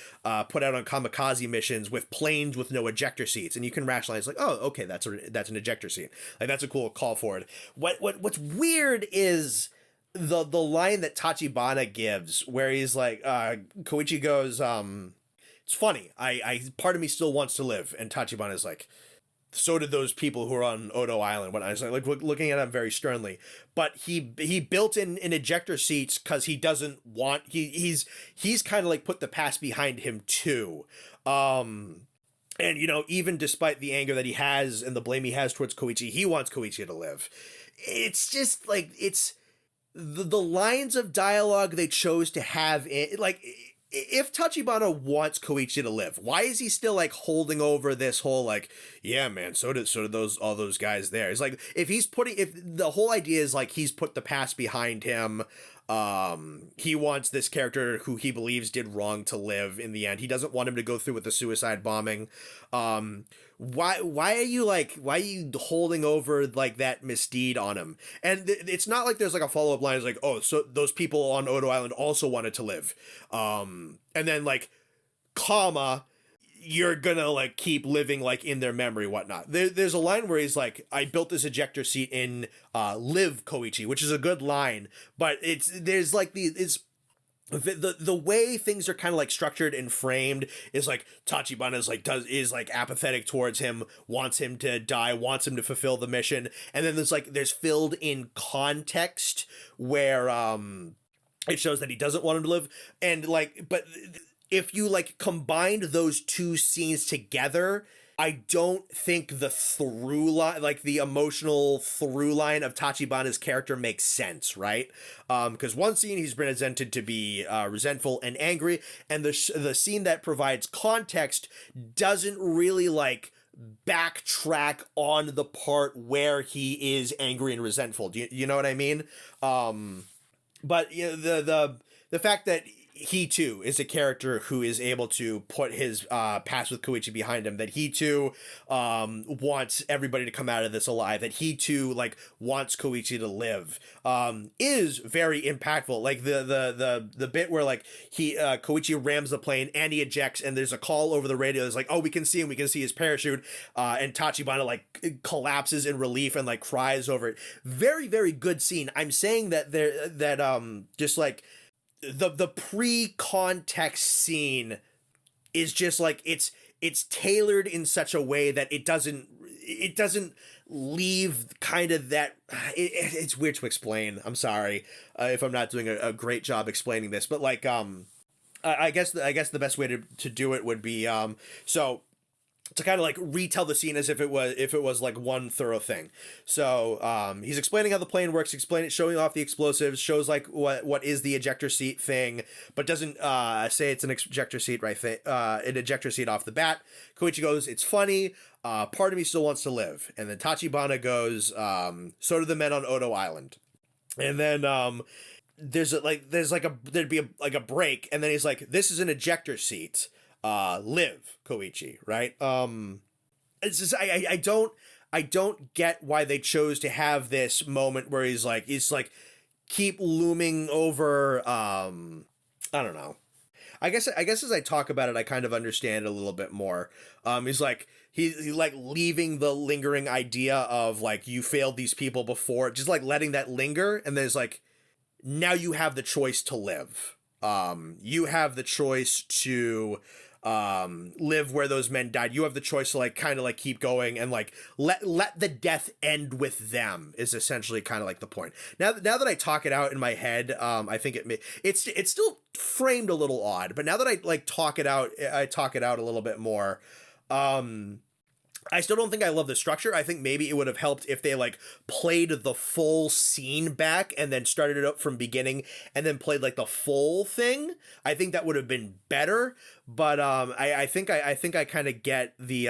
A: put out on kamikaze missions with planes with no ejector seats. And you can rationalize like, oh, okay, that's an ejector seat. Like, that's a cool call for it. What's weird is the line that Tachibana gives, where he's like, Koichi goes, it's funny, I part of me still wants to live, and Tachibana is like, so did those people who are on Odo Island. When I was like looking at him very sternly, but he built in ejector seats because he doesn't want, he's kind of like put the past behind him too. And even despite the anger that he has and the blame he has towards Koichi, he wants Koichi to live. It's just like, it's the lines of dialogue they chose to have in, like, if Tachibana wants Koichi to live, why is he still like holding over this whole like, yeah, man, so did all those guys there? It's like, if the whole idea is like he's put the past behind him, he wants this character who he believes did wrong to live in the end. He doesn't want him to go through with the suicide bombing. Why are you holding over like that misdeed on him? And it's not like there's like a follow-up line. It's like, oh, so those people on Odo Island also wanted to live. And then like, comma, you're gonna like keep living like in their memory, whatnot. There's a line where he's like, I built this ejector seat in Live Koichi, which is a good line, but the way things are kind of like structured and framed is like Tachibana is like apathetic towards him, wants him to die, wants him to fulfill the mission, and then there's filled in context where it shows that he doesn't want him to live, and like, but if you like combined those two scenes together, I don't think the through line, like the emotional through line of Tachibana's character makes sense, right? Because one scene he's presented to be resentful and angry, and the scene that provides context doesn't really like backtrack on the part where he is angry and resentful. Do you know what I mean? But the fact that he too is a character who is able to put his past with Koichi behind him, that he too wants everybody to come out of this alive, that he too like wants Koichi to live, is very impactful. Like the bit where like Koichi rams the plane and he ejects, and there's a call over the radio that's like, oh, we can see him, we can see his parachute, and Tachibana like collapses in relief and like cries over it. Very, very good scene. I'm saying that just like the pre-context scene is just like, it's it's tailored in such a way that it doesn't leave kind of that it's weird to explain. I'm sorry if I'm not doing a great job explaining this, but like I guess the best way to do it would be so to kind of like retell the scene as if it was like one thorough thing. So he's explaining how the plane works, showing off the explosives, shows like what is the ejector seat thing, but doesn't say it's an ejector seat an ejector seat off the bat. Koichi goes, "It's funny. Part of me still wants to live." And then Tachibana goes, "So do the men on Odo Island." And then there'd be a break, and then he's like, "This is an ejector seat. Live, Koichi," right? It's just I don't get why they chose to have this moment where he's like keep looming over. I don't know. I guess as I talk about it, I kind of understand it a little bit more. He's like he like leaving the lingering idea of like you failed these people before, just like letting that linger, and there's like now you have the choice to live. You have the choice to live where those men died. You have the choice to like kind of like keep going and like let the death end with them is essentially kind of like the point. Now that I talk it out in my head, I think it's still framed a little odd, but now that I like talk it out a little bit more. I still don't think I love the structure. I think maybe it would have helped if they like played the full scene back and then started it up from beginning and then played like the full thing. I think that would have been better. But I think I kind of get the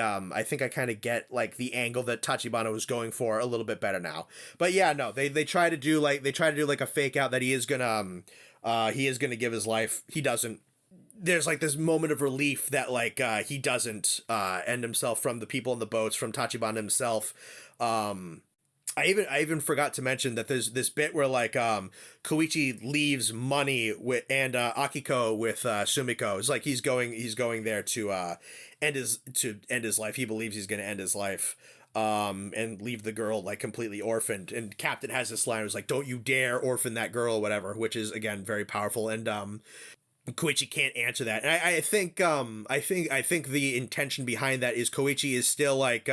A: like the angle that Tachibana was going for a little bit better now. But yeah, no, they try to do like a fake out that he is gonna give his life. He doesn't. There's like this moment of relief that like he doesn't end himself from the people in the boats, from Tachibana himself. I even forgot to mention that there's this bit where like Koichi leaves money with and Akiko with Sumiko. It's like he's going there to end his life. He believes he's going to end his life. And leave the girl like completely orphaned. And Captain has this line, was like, "Don't you dare orphan that girl," or whatever, which is again very powerful. And Koichi can't answer that. And I think the intention behind that is Koichi is still like,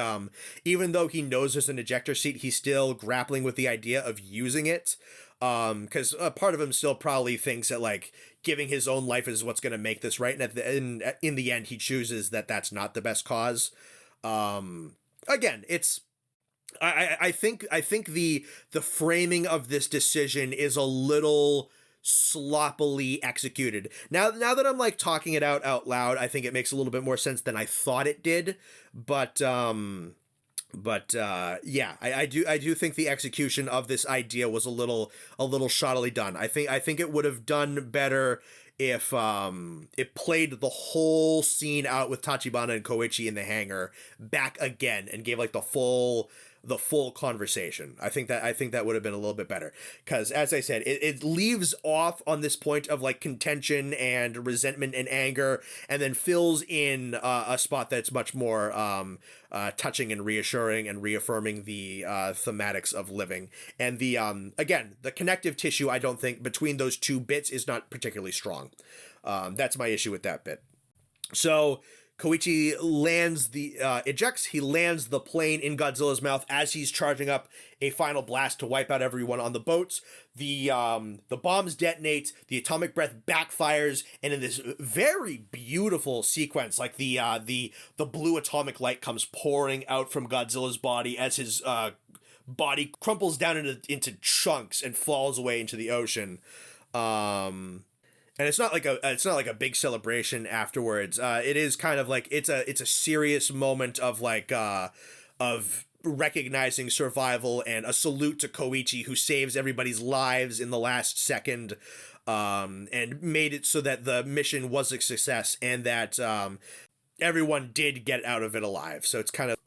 A: even though he knows there's an ejector seat, he's still grappling with the idea of using it. Because part of him still probably thinks that like giving his own life is what's going to make this right. And in the end, he chooses that that's not the best cause. Again, it's, I think the framing of this decision is a little sloppily executed. Now that I'm like talking it out loud, I think it makes a little bit more sense than I thought it did. But yeah, I do think the execution of this idea was a little shoddily done. I think it would have done better if it played the whole scene out with Tachibana and Koichi in the hangar back again and gave like the full conversation. I think that would have been a little bit better, because as I said, it leaves off on this point of like contention and resentment and anger, and then fills in a spot that's much more touching and reassuring and reaffirming the thematics of living. And the again, the connective tissue, I don't think, between those two bits is not particularly strong. That's my issue with that bit. So Koichi ejects. He lands the plane in Godzilla's mouth as he's charging up a final blast to wipe out everyone on the boats. The bombs detonate, the atomic breath backfires, and in this very beautiful sequence, like the blue atomic light comes pouring out from Godzilla's body as his body crumples down into chunks and falls away into the ocean. And it's not like a big celebration afterwards. It is kind of like it's a serious moment of like of recognizing survival and a salute to Koichi, who saves everybody's lives in the last second, and made it so that the mission was a success and that everyone did get out of it alive. So it's kind of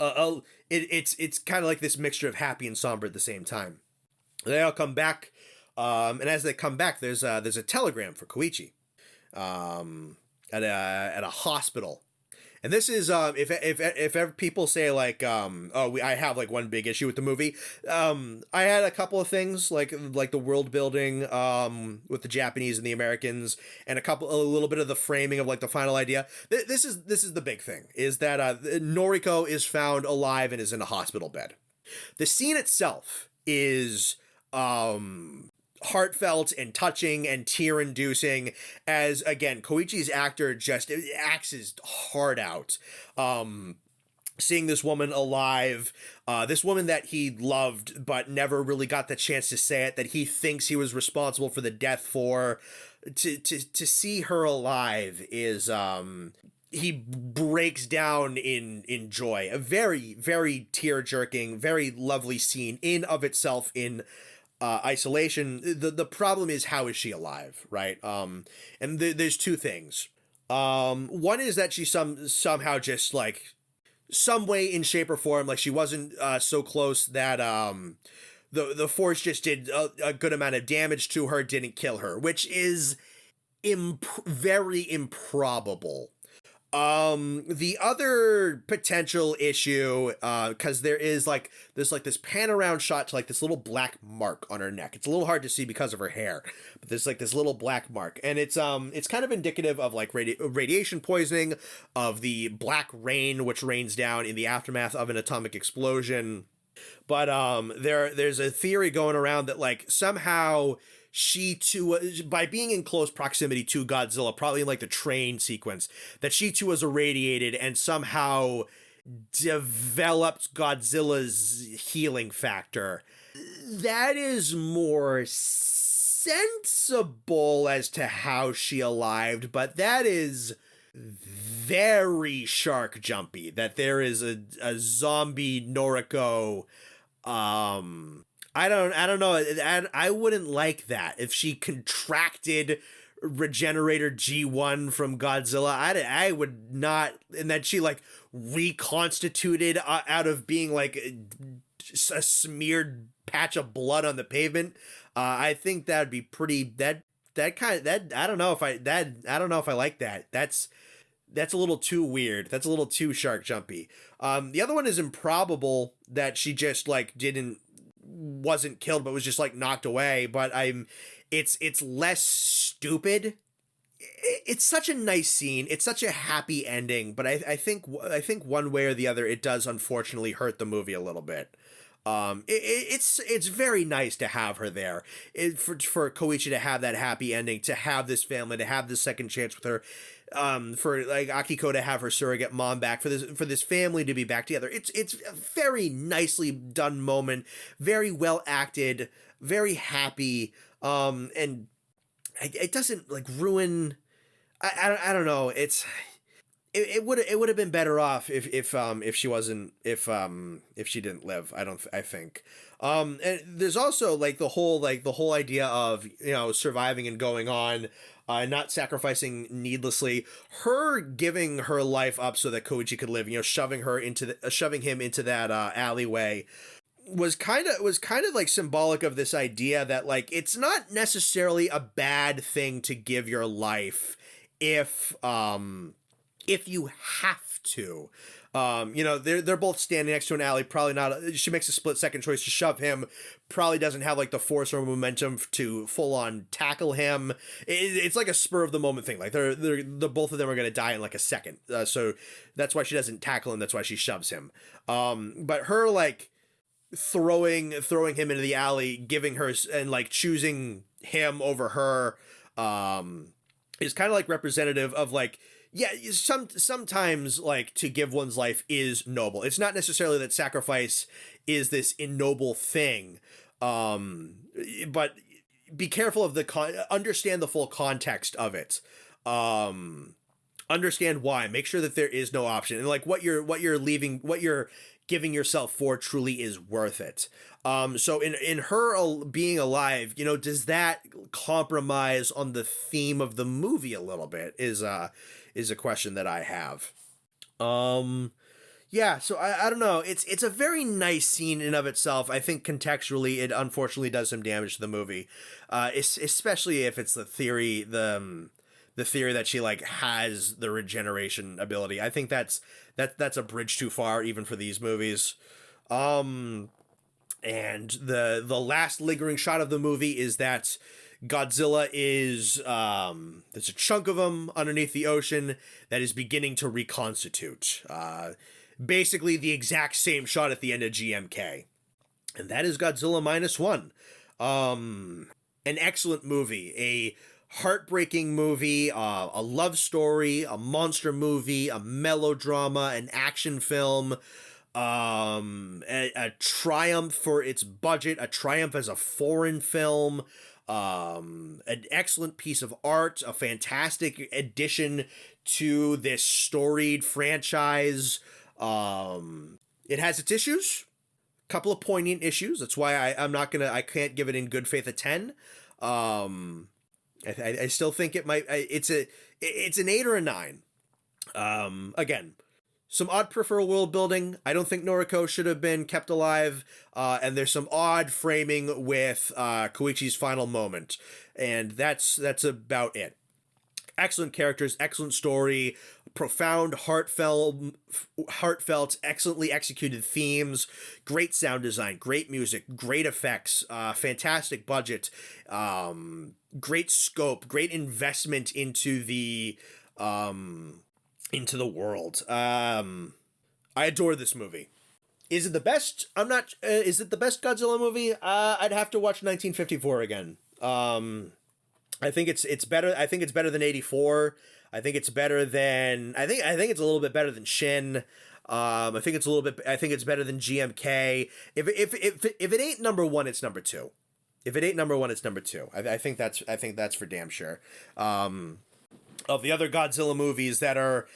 A: it's kind of like this mixture of happy and somber at the same time. They all come back. And as they come back, there's a telegram for Koichi, at a hospital, And this is if ever people say like I have like one big issue with the movie. I had a couple of things like the world building with the Japanese and the Americans, and a little bit of the framing of like the final idea. This is the big thing, is that Noriko is found alive and is in a hospital bed. The scene itself is heartfelt and touching and tear-inducing, as again Koichi's actor just acts his heart out. Seeing this woman alive, this woman that he loved but never really got the chance to say it, that he thinks he was responsible for the death for, to see her alive is he breaks down in joy. A very, very tear-jerking, very lovely scene in of itself in isolation. The problem is, how is she alive, right? And there's two things. One is that she somehow just like some way in shape or form, like she wasn't so close that the force just did a good amount of damage to her, didn't kill her, which is very improbable. The other potential issue, cause there is like this pan around shot to like this little black mark on her neck. It's a little hard to see because of her hair, but there's like this little black mark, and it's kind of indicative of like radiation poisoning, of the black rain which rains down in the aftermath of an atomic explosion. But there's a theory going around that like somehow she too, by being in close proximity to Godzilla, probably in like the train sequence, that she too was irradiated and somehow developed Godzilla's healing factor. That is more sensible as to how she arrived, but that is very shark jumpy, that there is a zombie Noriko. I don't know. I wouldn't like that if she contracted Regenerator G1 from Godzilla. I would not, and that she like reconstituted out of being like a smeared patch of blood on the pavement. I think that'd be pretty. I don't know if I like that. That's a little too weird. That's a little too shark jumpy. The other one is improbable, that she just like wasn't killed but was just like knocked away, but it's less stupid. It's such a nice scene, it's such a happy ending, but I think one way or the other it does unfortunately hurt the movie a little bit. It's very nice to have her there, for Koichi to have that happy ending, to have this family, to have this second chance with her, for like Akiko to have her surrogate mom back, for this family to be back together. It's a very nicely done moment, very well acted, very happy, and it doesn't like ruin. I don't know. It would have been better off if she didn't live. I think. And there's also like the whole idea of, surviving and going on, not sacrificing needlessly. Her giving her life up so that Koichi could live, shoving him into that alleyway, was kind of like symbolic of this idea that like it's not necessarily a bad thing to give your life if you have to. They're both standing next to an alley, probably not, she makes a split second choice to shove him, probably doesn't have like the force or momentum to full on tackle him. It's like a spur of the moment thing, like they're both of them are going to die in like a second, so that's why she doesn't tackle him, that's why she shoves him. But her like throwing him into the alley, giving her and like choosing him over her, is kind of like representative of like, yeah, sometimes like to give one's life is noble. It's not necessarily that sacrifice is this ignoble thing, but be careful of understand the full context of it. Understand why. Make sure that there is no option, and like what you're giving yourself for truly is worth it. So in her being alive, does that compromise on the theme of the movie a little bit? Is a question that I have. Yeah, so I don't know. It's a very nice scene in of itself. I think contextually it unfortunately does some damage to the movie, especially if it's the the theory that she like has the regeneration ability. I think that's a bridge too far even for these movies. And the last lingering shot of the movie is that Godzilla is there's a chunk of him underneath the ocean that is beginning to reconstitute. Basically the exact same shot at the end of GMK. And that is Godzilla Minus One. An excellent movie, a heartbreaking movie, a love story, a monster movie, a melodrama, an action film, a triumph for its budget, a triumph as a foreign film, an excellent piece of art, a fantastic addition to this storied franchise. It has its issues, a couple of poignant issues. That's why I can't give it in good faith a 10. I still think it's an 8 or a 9. Again, some odd peripheral world building. I don't think Noriko should have been kept alive. And there's some odd framing with Koichi's final moment. And that's about it. Excellent characters, excellent story, profound, heartfelt, excellently executed themes, great sound design, great music, great effects, fantastic budget, great scope, great investment into the world. I adore this movie. Is it the best? I'm not. Is it the best Godzilla movie? I'd have to watch 1954 again. I think it's better. I think it's better than 84. I think it's better than. I think it's a little bit better than Shin. I think it's better than GMK. If it ain't number one, it's number two. If it ain't number one, it's number two. I think that's for damn sure. Of the other Godzilla movies that are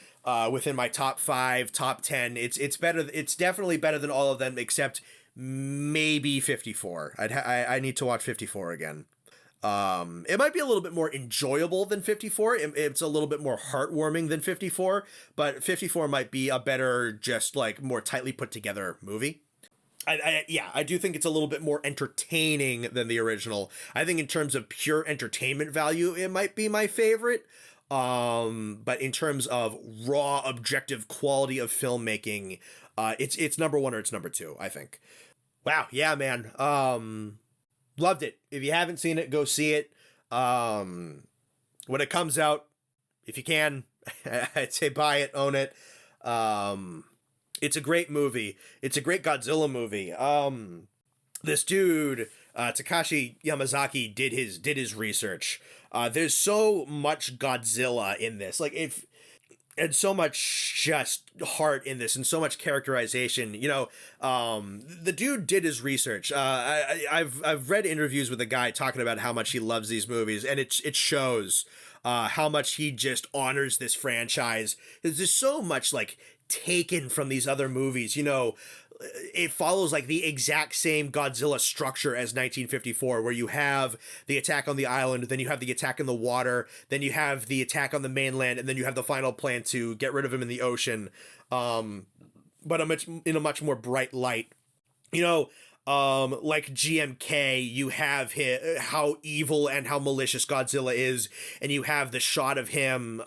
A: within my top 5, top 10, it's better. It's definitely better than all of them except maybe 54. I need to watch 54 again. It might be a little bit more enjoyable than 54. It's a little bit more heartwarming than 54, but 54 might be a better, just like more tightly put together movie. I do think it's a little bit more entertaining than the original. I think in terms of pure entertainment value, it might be my favorite. But in terms of raw, objective quality of filmmaking, it's number one or it's number two, I think. Wow. Yeah, man. Loved it. If you haven't seen it, go see it. When it comes out, if you can, I'd say buy it, own it. It's a great movie. It's a great Godzilla movie. This dude, Takashi Yamazaki, did his research. There's so much Godzilla in this. And so much just heart in this and so much characterization. The dude did his research. I've read interviews with a guy talking about how much he loves these movies, and it shows how much he just honors this franchise. There's just so much taken from these other movies. It follows the exact same Godzilla structure as 1954, where you have the attack on the island, then you have the attack in the water, then you have the attack on the mainland, and then you have the final plan to get rid of him in the ocean. But in a much more bright light. Like GMK, you have how evil and how malicious Godzilla is, and you have the shot of him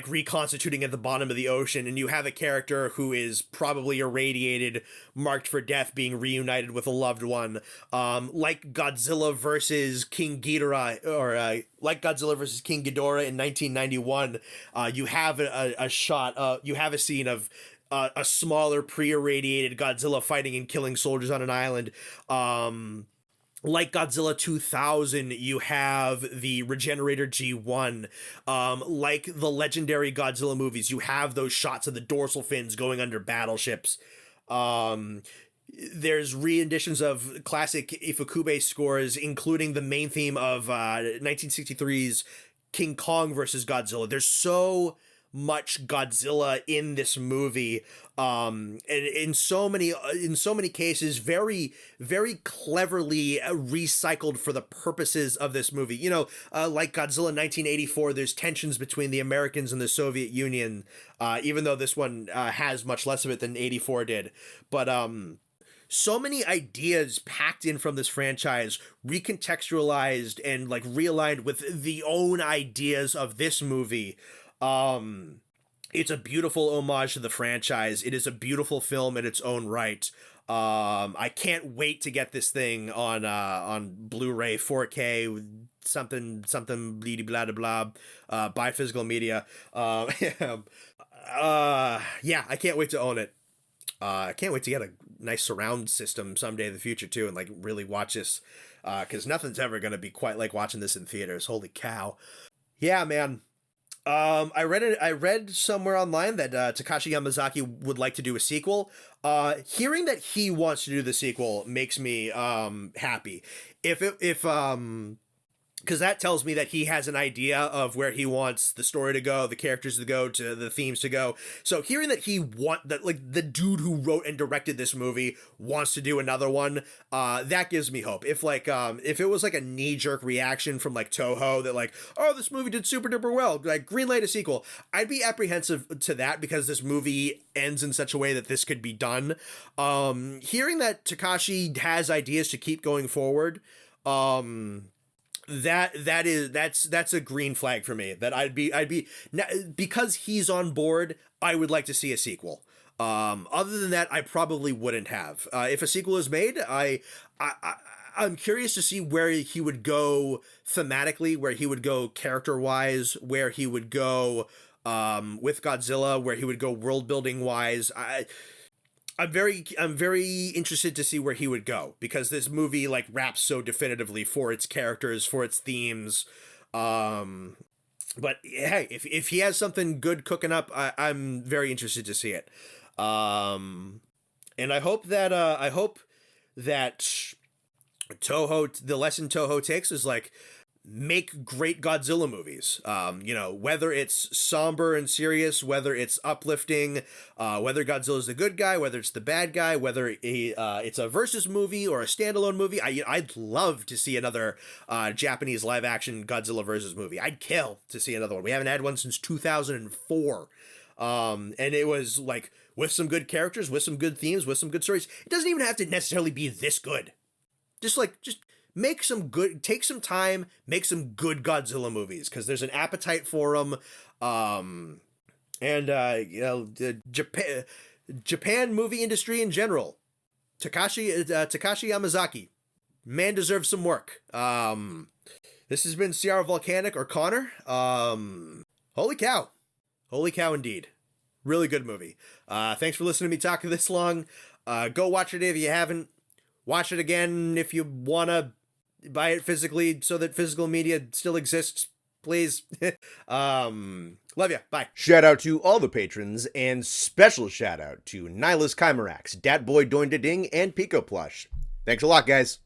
A: reconstituting at the bottom of the ocean, and you have a character who is probably irradiated, marked for death, being reunited with a loved one. Like Godzilla versus King Ghidorah, or like Godzilla versus King Ghidorah in 1991, you have a shot, you have a scene of a smaller, pre-irradiated Godzilla fighting and killing soldiers on an island. Like Godzilla 2000, you have the Regenerator G1. Like the legendary Godzilla movies, you have those shots of the dorsal fins going under battleships. There's re-editions of classic Ifukube scores, including the main theme of 1963's King Kong versus Godzilla. There's so much Godzilla in this movie, and in so many cases very, very cleverly recycled for the purposes of this movie. Like Godzilla 1984, there's tensions between the Americans and the Soviet Union, even though this one has much less of it than 84 did. But so many ideas packed in from this franchise, recontextualized and like realigned with the own ideas of this movie. It's a beautiful homage to the franchise. It is a beautiful film in its own right. I can't wait to get this thing on Blu-ray 4K something blah blah blah by physical media. Yeah, I can't wait to own it. I can't wait to get a nice surround system someday in the future too, and like really watch this, because nothing's ever gonna be quite like watching this in theaters. Holy cow! Yeah, man. I read somewhere online that Takashi Yamazaki would like to do a sequel. Hearing that he wants to do the sequel makes me happy. If because that tells me that he has an idea of where he wants the story to go, the characters to go, to the themes to go. So hearing that like the dude who wrote and directed this movie wants to do another one, that gives me hope. If it was like a knee-jerk reaction from like Toho that like, oh, this movie did super duper well, like greenlight a sequel, I'd be apprehensive to that because this movie ends in such a way that this could be done. Hearing that Takashi has ideas to keep going forward, that's a green flag for me. That I'd be because he's on board, I would like to see a sequel. Other than that, I probably wouldn't have. If a sequel is made, I'm curious to see where he would go thematically, where he would go character wise, where he would go with Godzilla, where he would go world building wise. I'm very interested to see where he would go, because this movie like wraps so definitively for its characters, for its themes. But hey, if he has something good cooking up, I'm very interested to see it. And I hope that Toho, the lesson Toho takes is like, make great Godzilla movies. Whether it's somber and serious, whether it's uplifting, whether Godzilla's the good guy, whether it's the bad guy, whether it's a versus movie or a standalone movie. I'd love to see another Japanese live action Godzilla versus movie. I'd kill to see another one. We haven't had one since 2004. And it was like with some good characters, with some good themes, with some good stories. It doesn't even have to necessarily be this good. Just make some good, take some time, make some good Godzilla movies, because there's an appetite for them. The Japan movie industry in general. Takashi Yamazaki, man deserves some work. This has been Sierra Volcanic, or Connor. Holy cow indeed. Really good movie. Thanks for listening to me talk this long. Go watch it if you haven't. Watch it again if you want to buy it physically so that physical media still exists, please. Love ya. Bye.
B: Shout out to all the patrons, and special shout out to Nihilus Chimerax, Datboy Doin Da Ding, and Pico Plush. Thanks a lot, guys.